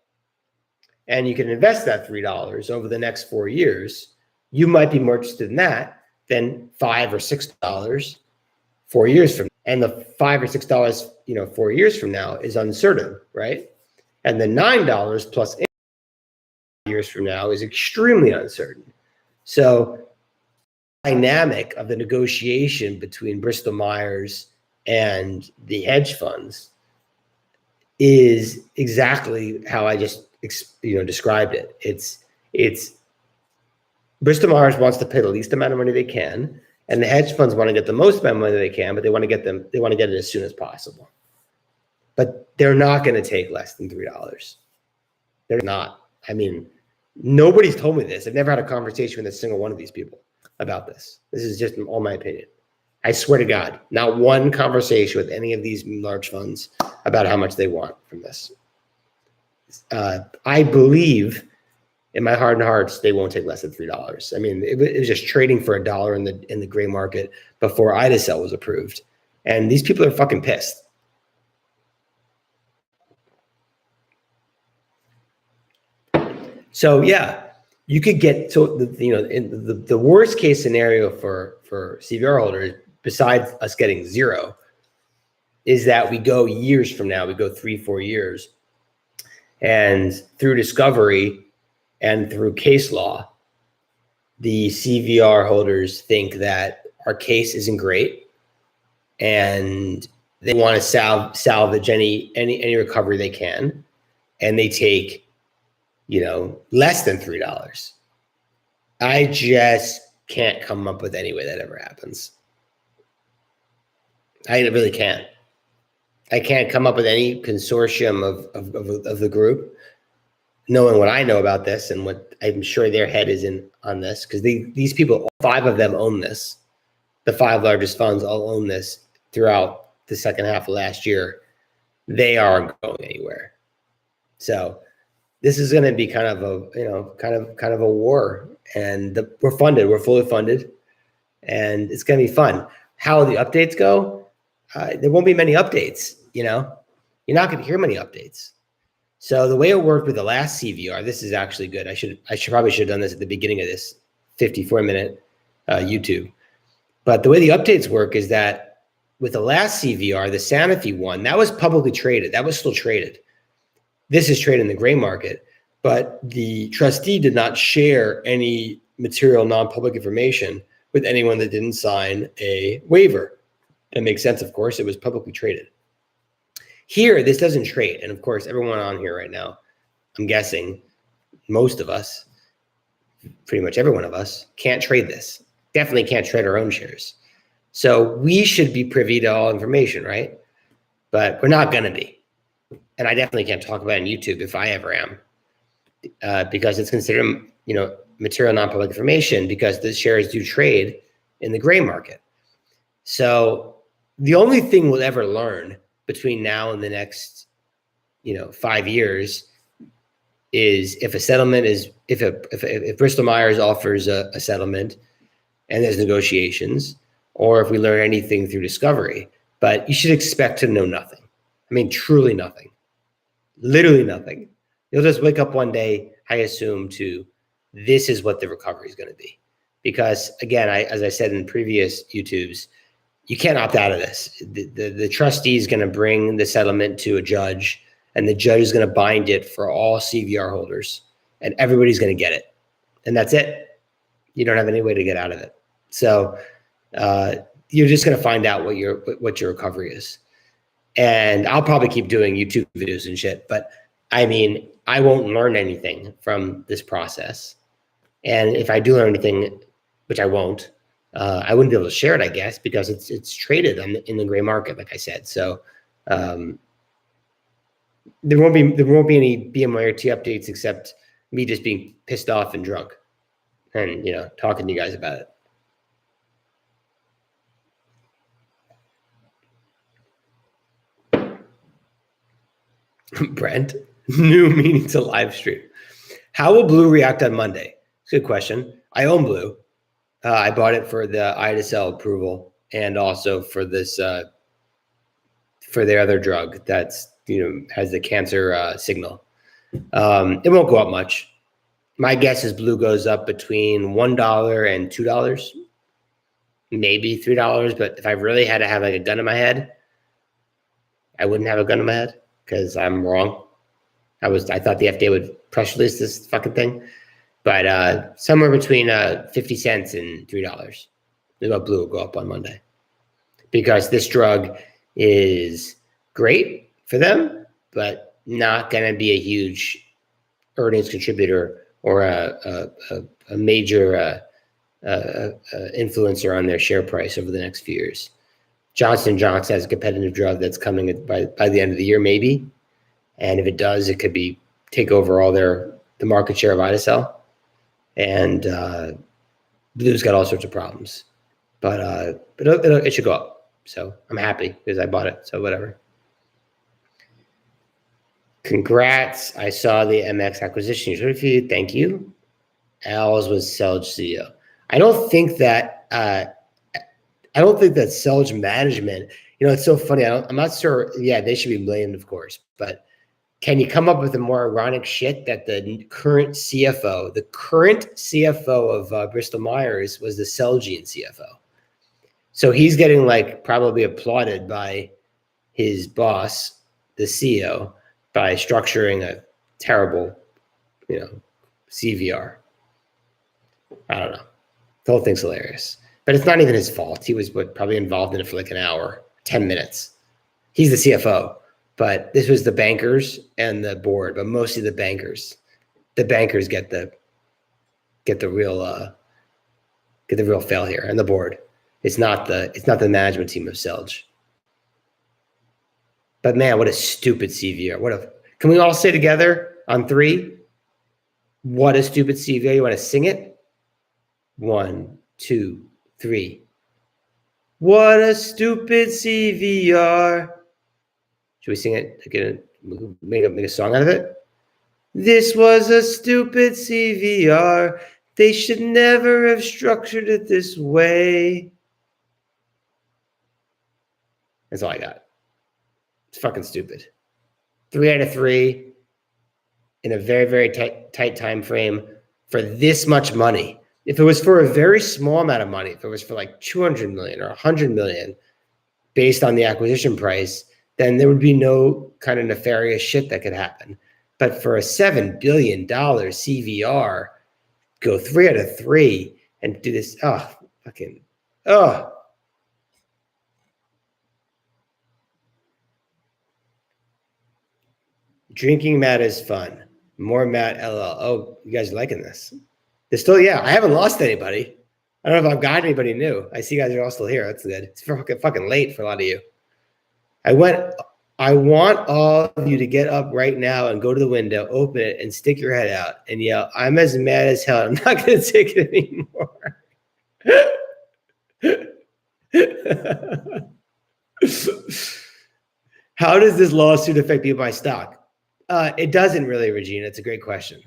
and you can invest that $3 over the next 4 years, you might be more interested in that than $5 or $6 4 years from now. And the $5 or $6, 4 years from now is uncertain, right? And the $9 plus years from now is extremely uncertain. So the dynamic of the negotiation between Bristol-Myers and the hedge funds is exactly how I just described it. It's Bristol-Myers wants to pay the least amount of money they can, and the hedge funds want to get the most amount of money they can, but they want to get it as soon as possible. But they're not going to take less than $3. They're not. I mean, nobody's told me this. I've never had a conversation with a single one of these people about this. This is just all my opinion. I swear to God, not one conversation with any of these large funds about how much they want from this. I believe in my heart and hearts, they won't take less than $3. I mean, it was just trading for $1 in the gray market before Idacel was approved. And these people are fucking pissed. So yeah, you could get in the worst case scenario for CVR holders, besides us getting zero, is that we go years from now, we go 3-4 years, and through discovery and through case law, the CVR holders think that our case isn't great, and they want to salvage any recovery they can, and they take less than $3. I just can't come up with any way that ever happens. I really can't. I can't come up with any consortium of the group, knowing what I know about this and what I'm sure their head is in on this, because these people, 5 of them own this. The 5 largest funds all own this throughout the second half of last year. They aren't going anywhere. So this is going to be kind of a war, and we're funded. We're fully funded, and it's going to be fun. How the updates go? There won't be many updates. You're not going to hear many updates. So the way it worked with the last CVR, this is actually good. I probably should have done this at the beginning of this 54-minute YouTube. But the way the updates work is that with the last CVR, the Sanofi one, that was publicly traded. That was still traded. This is traded in the gray market, but the trustee did not share any material non-public information with anyone that didn't sign a waiver. That makes sense, of course. It was publicly traded. Here, this doesn't trade. And of course, everyone on here right now, I'm guessing most of us, pretty much every one of us, can't trade this. Definitely can't trade our own shares. So we should be privy to all information, right? But we're not going to be. And I definitely can't talk about it on YouTube if I ever am, because it's considered, material non-public information, because the shares do trade in the gray market. So the only thing we'll ever learn between now and the next, 5 years is if a settlement is, if Bristol-Myers offers a settlement and there's negotiations, or if we learn anything through discovery. But you should expect to know nothing. I mean, truly nothing. Literally nothing. You'll just wake up one day, I assume, to this is what the recovery is going to be. Because again, as I said in previous YouTubes, you can't opt out of this. The trustee is going to bring the settlement to a judge, and the judge is going to bind it for all CVR holders, and everybody's going to get it. And that's it. You don't have any way to get out of it. So you're just going to find out what your recovery is. And I'll probably keep doing YouTube videos and shit, but I mean, I won't learn anything from this process. And if I do learn anything, which I won't, I wouldn't be able to share it, I guess, because it's traded in the gray market, like I said. So there won't be any Bmyrt updates except me just being pissed off and drunk, and talking to you guys about it. Brent, new meaning to live stream. How will Blue react on Monday? Good question. I own Blue. I bought it for the IDSL approval and also for this for their other drug that's has the cancer signal. It won't go up much. My guess is Blue goes up between $1 and $2, maybe $3. But if I really had to have like a gun in my head, I wouldn't have a gun in my head because I'm wrong. I thought the FDA would press release this fucking thing, but somewhere between 50 cents and $3. Blue will go up on Monday because this drug is great for them, but not going to be a huge earnings contributor or a major influencer on their share price over the next few years. Johnson & Johnson has a competitive drug that's coming by the end of the year, maybe. And if it does, it could take over all the market share of IDSL. And Blue's got all sorts of problems. But it should go up. So I'm happy because I bought it. So whatever. Congrats. I saw the MX acquisition. Thank you. Al's was Celge CEO. I don't think that Celge management, it's so funny. I'm not sure. Yeah, they should be blamed, of course. But can you come up with a more ironic shit that the current CFO of Bristol-Myers was the Celgene CFO? So he's getting probably applauded by his boss, the CEO, by structuring a terrible, CVR. I don't know. The whole thing's hilarious. But it's not even his fault. He was probably involved in it for an hour, 10 minutes. He's the CFO. But this was the bankers and the board, but mostly the bankers. The bankers get the real fail here, and the board. It's not the management team of Celge. But man, what a stupid CVR! Can we all say together on 3? What a stupid CVR! You want to sing it? 1, 2, 3. What a stupid CVR! Should we sing it again? Make a song out of it? This was a stupid CVR. They should never have structured it this way. That's all I got. It's fucking stupid. 3 out of 3 in a very, very tight time frame for this much money. If it was for a very small amount of money, if it was for 200 million or 100 million based on the acquisition price, then there would be no kind of nefarious shit that could happen. But for a $7 billion CVR, go 3 out of 3 and do this. Drinking Matt is fun. More Matt LL. Oh, you guys are liking this. There's still, I haven't lost anybody. I don't know if I've got anybody new. I see you guys are all still here. That's good. It's fucking late for a lot of you. I want all of you to get up right now and go to the window, open it, and stick your head out and yell, "I'm as mad as hell. I'm not going to take it anymore." How does this lawsuit affect BMI stock? It doesn't really, Regina. It's a great question.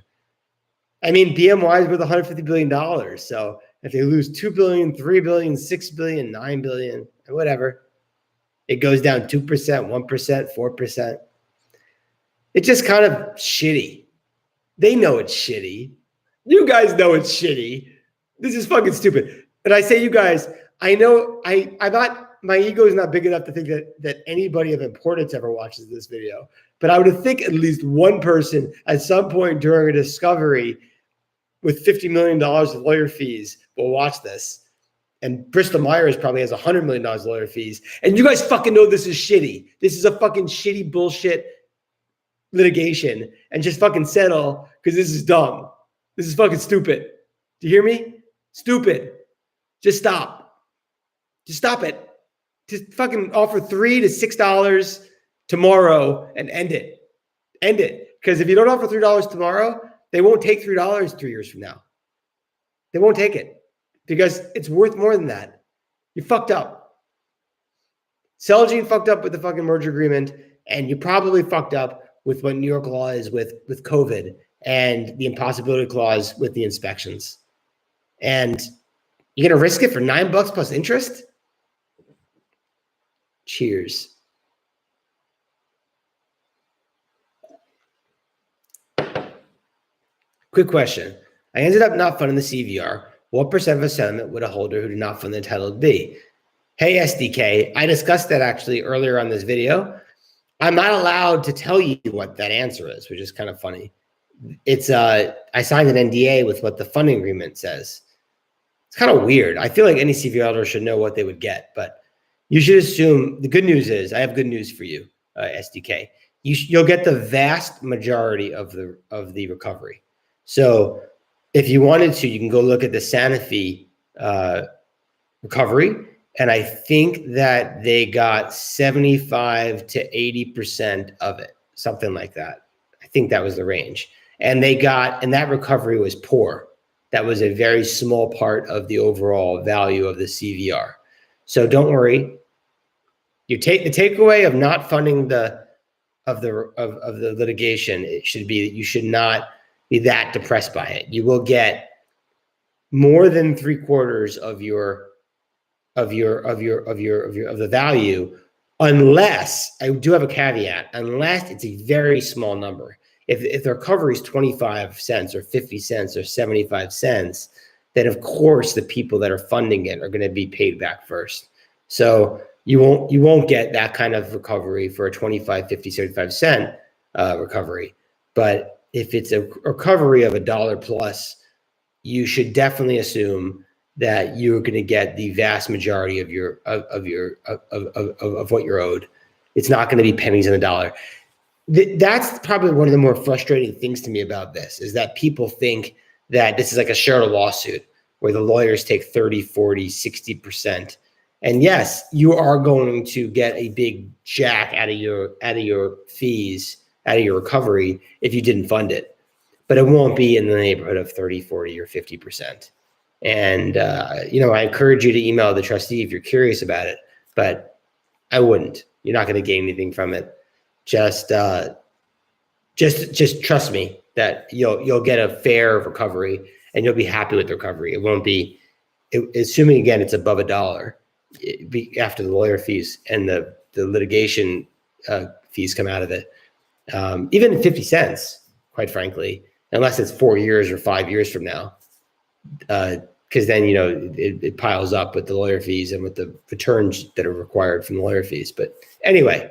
I mean, BMY is worth $150 billion. So if they lose $2 billion, $3 billion, $6 billion, $9 billion, whatever, it goes down 2%, 1%, 4%. It's just kind of shitty. They know it's shitty. You guys know it's shitty. This is fucking stupid. And I say, you guys, I know I'm not, my ego is not big enough to think that anybody of importance ever watches this video. But I would think at least one person at some point during a discovery with $50 million of lawyer fees will watch this. And Bristol-Myers probably has $100 million lawyer fees. And you guys fucking know this is shitty. This is a fucking shitty bullshit litigation and just fucking settle because this is dumb. This is fucking stupid. Do you hear me? Stupid. Just stop. Just stop it. Just fucking offer $3 to $6 tomorrow and end it. End it. Because if you don't offer $3 tomorrow, they won't take $3 3 years from now. They won't take it because it's worth more than that. You fucked up. Celgene fucked up with the fucking merger agreement, and you probably fucked up with what New York law is with COVID and the impossibility clause with the inspections. And you're going to risk it for $9 plus interest? Cheers. Quick question. I ended up not funding the CVR. What percent of a settlement would a holder who did not fund the title be? Hey, SDK, I discussed that actually earlier on this video. I'm not allowed to tell you what that answer is, which is kind of funny. It's I signed an NDA with what the funding agreement says. It's kind of weird. I feel like any CVR holder should know what they would get, but you should assume the good news is I have good news for you, SDK. You'll get the vast majority of the recovery. So if you wanted to, you can go look at the Sanofi recovery, and I think that they got 75 to 80% of it, something like that. I think that was the range. And that recovery was poor. That was a very small part of the overall value of the CVR. So don't worry. The takeaway of not funding the litigation, it should be that you should not be that depressed by it. You will get more than 3/4 of the value, unless I do have a caveat, unless it's a very small number. If the recovery is 25 cents or 50 cents or 75 cents, then of course the people that are funding it are going to be paid back first. So you won't get that kind of recovery for a 25, 50, 75 cent recovery. But if it's a recovery of $1 plus, you should definitely assume that you're going to get the vast majority of what you're owed. It's not going to be pennies on the dollar. That's probably one of the more frustrating things to me about this, is that people think that this is like a shareholder lawsuit where the lawyers take 30, 40, 60%. And yes, you are going to get a big jack out of your fees, out of your recovery if you didn't fund it. But it won't be in the neighborhood of 30, 40, or 50%. And, I encourage you to email the trustee if you're curious about it, but I wouldn't. You're not going to gain anything from it. Just trust me that you'll get a fair recovery and you'll be happy with the recovery. It won't be, assuming again it's above $1, after the lawyer fees and the litigation fees come out of it. Even 50 cents, quite frankly, unless it's 4 years or 5 years from now, because then it piles up with the lawyer fees and with the returns that are required from the lawyer fees. But anyway.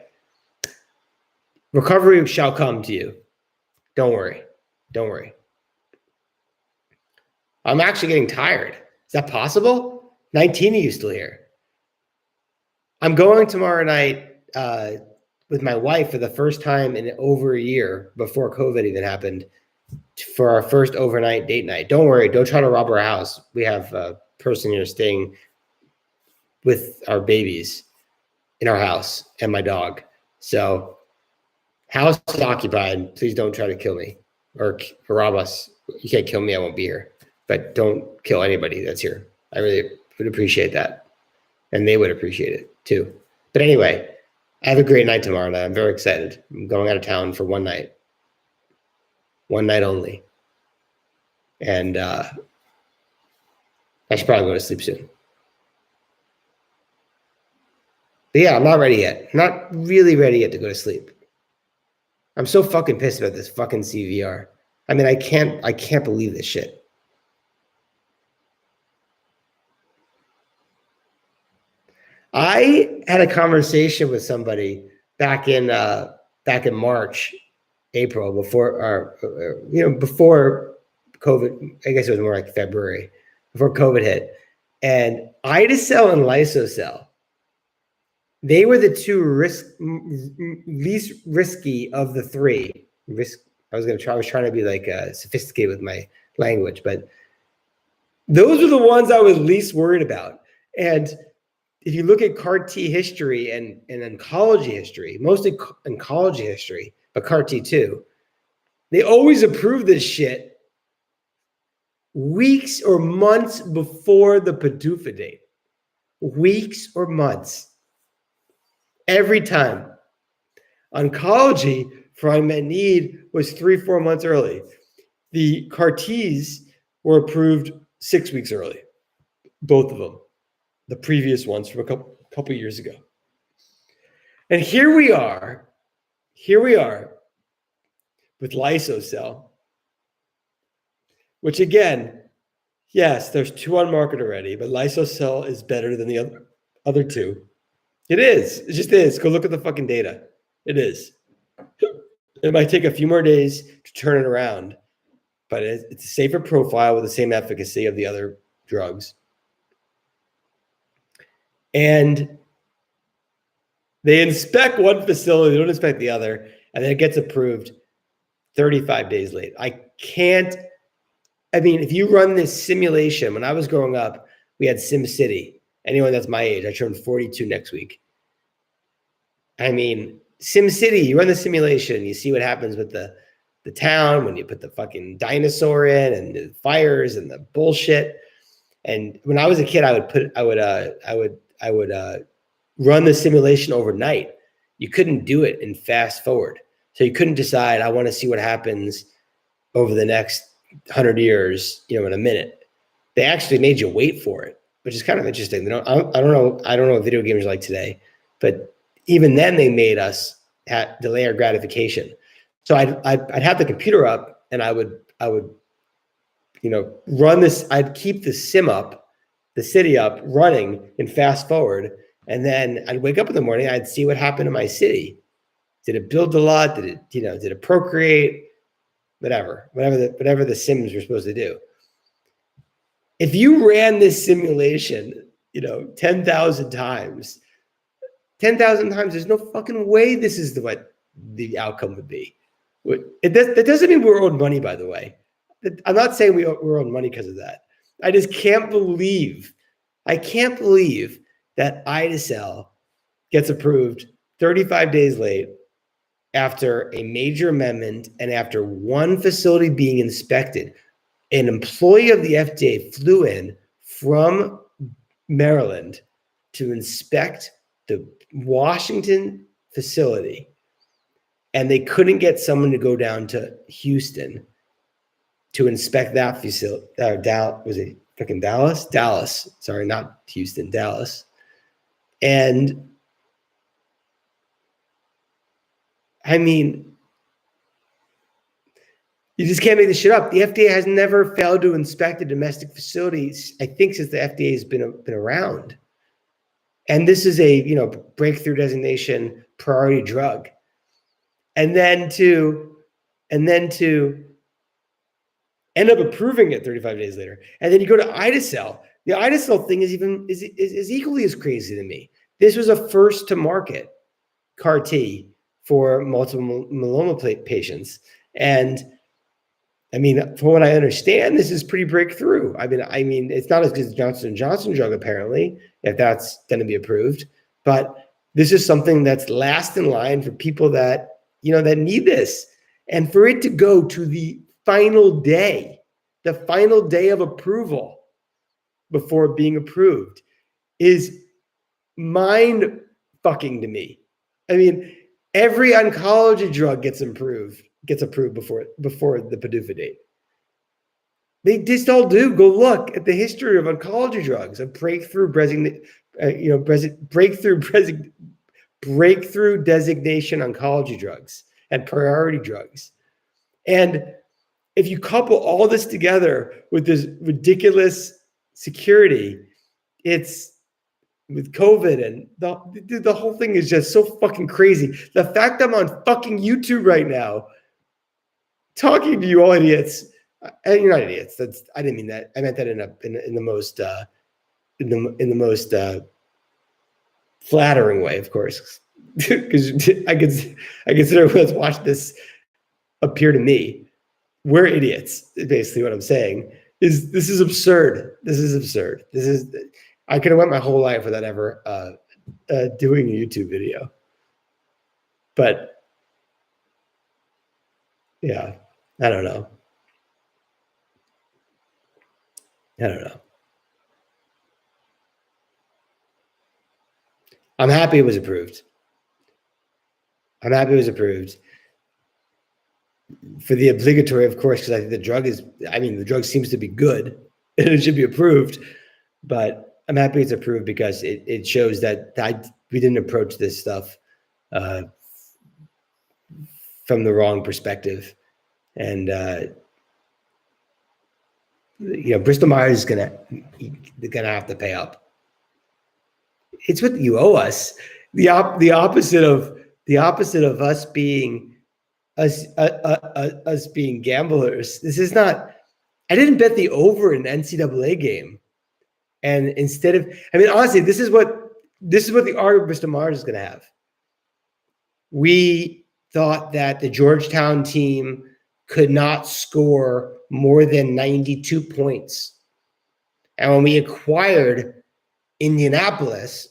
Recovery shall come to you. Don't worry. Don't worry. I'm actually getting tired. Is that possible? 19 of you still here. I'm going tomorrow night with my wife for the first time in over a year, before COVID even happened, for our first overnight date night. Don't worry. Don't try to rob our house. We have a person here staying with our babies in our house and my dog. So house is occupied. Please don't try to kill me or rob us. You can't kill me. I won't be here. But don't kill anybody that's here. I really would appreciate that. And they would appreciate it too. But anyway, I have a great night tomorrow night. I'm very excited. I'm going out of town for one night. One night only. And I should probably go to sleep soon. But yeah, I'm not ready yet. I'm not really ready yet to go to sleep. I'm so fucking pissed about this fucking CVR. I mean, I can't believe this shit. I had a conversation with somebody back in March, April, before COVID. I guess it was more like February, before COVID hit. And Idacel and Lysocell, they were the two least risky of the three I was trying to be like sophisticated with my language, but those are the ones I was least worried about. And if you look at CAR T history and oncology history, mostly oncology history, but CAR T too, they always approve this shit weeks or months before the PDUFA date. Weeks or months. Every time. Oncology for unmet need was 3-4 months early. The CAR Ts were approved 6 weeks early. Both of them. The previous ones from a couple years ago. And here we are with Lysocell, which again, yes, there's 2 on market already, but Lysocell is better than the other 2. It is. It just is. Go look at the fucking data. It is. It might take a few more days to turn it around, but it's a safer profile with the same efficacy of the other drugs. And they inspect one facility, they don't inspect the other, and then it gets approved 35 days late. If you run this simulation, when I was growing up, we had SimCity. Anyone that's my age, I turned 42 next week. SimCity, you run the simulation, you see what happens with the town when you put the fucking dinosaur in and the fires and the bullshit. And when I was a kid, I would run the simulation overnight. You couldn't do it in fast forward. So you couldn't decide, I want to see what happens over the next 100 years, in a minute. They actually made you wait for it, which is kind of interesting. I don't know what video games are like today, but even then they made us delay our gratification. So I'd have the computer up and I would run this. I'd keep the city up running in fast forward. And then I'd wake up in the morning, I'd see what happened in my city. Did it build a lot? Did it procreate? Whatever the Sims were supposed to do. If you ran this simulation, 10,000 times, there's no fucking way this is what the outcome would be. That doesn't mean we're owed money, by the way. I'm not saying we're owed money because of that. I just can't believe that Ida-cel gets approved 35 days late after a major amendment and after one facility being inspected. An employee of the FDA flew in from Maryland to inspect the Washington facility, and they couldn't get someone to go down to Houston to inspect that facility. Was it freaking Dallas? Dallas. Sorry, not Houston, Dallas. And you just can't make this shit up. The FDA has never failed to inspect a domestic facility, I think, since the FDA has been around. And this is a breakthrough designation priority drug. And then to end up approving it 35 days later. And then you go to Ida-cel. The Ida-cel thing is equally as crazy to me. This was a first to market CAR T for multiple myeloma patients. And from what I understand, this is pretty breakthrough. It's not as good as Johnson & Johnson drug, apparently, if that's going to be approved. But this is something that's last in line for people that need this. And for it to go to the final day of approval before being approved is mind fucking to me. Every oncology drug gets approved before the PDUFA date. They just all do. Go look at the history of oncology drugs, of breakthrough designation oncology drugs and priority drugs. And if you couple all this together with this ridiculous security, it's with COVID and the whole thing is just so fucking crazy. The fact I'm on fucking YouTube right now talking to you all idiots, and you're not idiots. I didn't mean that. I meant that in the most flattering way, of course, because I consider everyone's watched this appear to me. We're idiots, basically what I'm saying. This is absurd. This is absurd. I could have went my whole life without ever doing a YouTube video. But yeah, I don't know. I'm happy it was approved. For the obligatory, of course, because I think the drug seems to be good and it should be approved. But I'm happy it's approved because it shows that we didn't approach this stuff from the wrong perspective. And, Bristol-Myers is gonna have to pay up. It's what you owe us. The opposite of us being us being gamblers. This is not. I didn't bet the over in the NCAA game, and instead of, honestly, this is what the art of Bristol-Myers is going to have. We thought that the Georgetown team could not score more than 92 points, and when we acquired Indianapolis,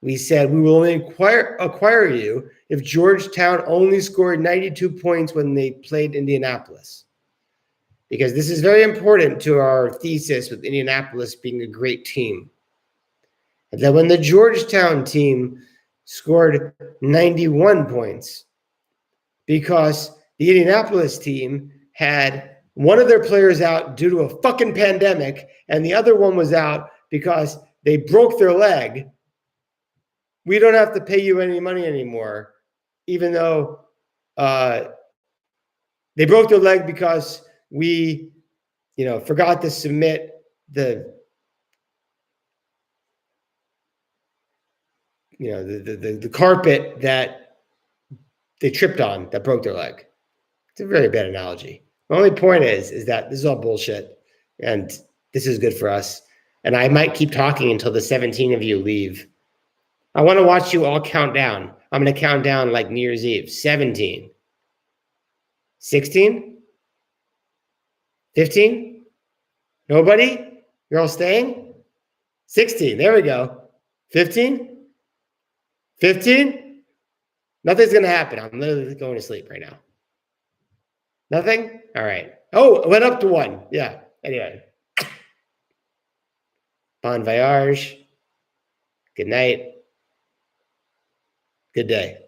we said we will only acquire you if Georgetown only scored 92 points when they played Indianapolis. Because this is very important to our thesis with Indianapolis being a great team. And then when the Georgetown team scored 91 points, because the Indianapolis team had one of their players out due to a fucking pandemic, and the other one was out because they broke their leg, we don't have to pay you any money anymore, even though they broke their leg because we, forgot to submit the carpet that they tripped on that broke their leg. It's a very bad analogy. My only point is that this is all bullshit, and this is good for us. And I might keep talking until the 17 of you leave. I want to watch you all count down. I'm going to count down like New Year's Eve. 17. 16? 15? Nobody? You're all staying? 16. There we go. 15? 15? Nothing's going to happen. I'm literally going to sleep right now. Nothing? All right. Oh, it went up to 1. Yeah. Anyway. Bon voyage. Good night. Good day.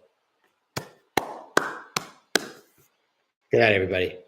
Good night, everybody.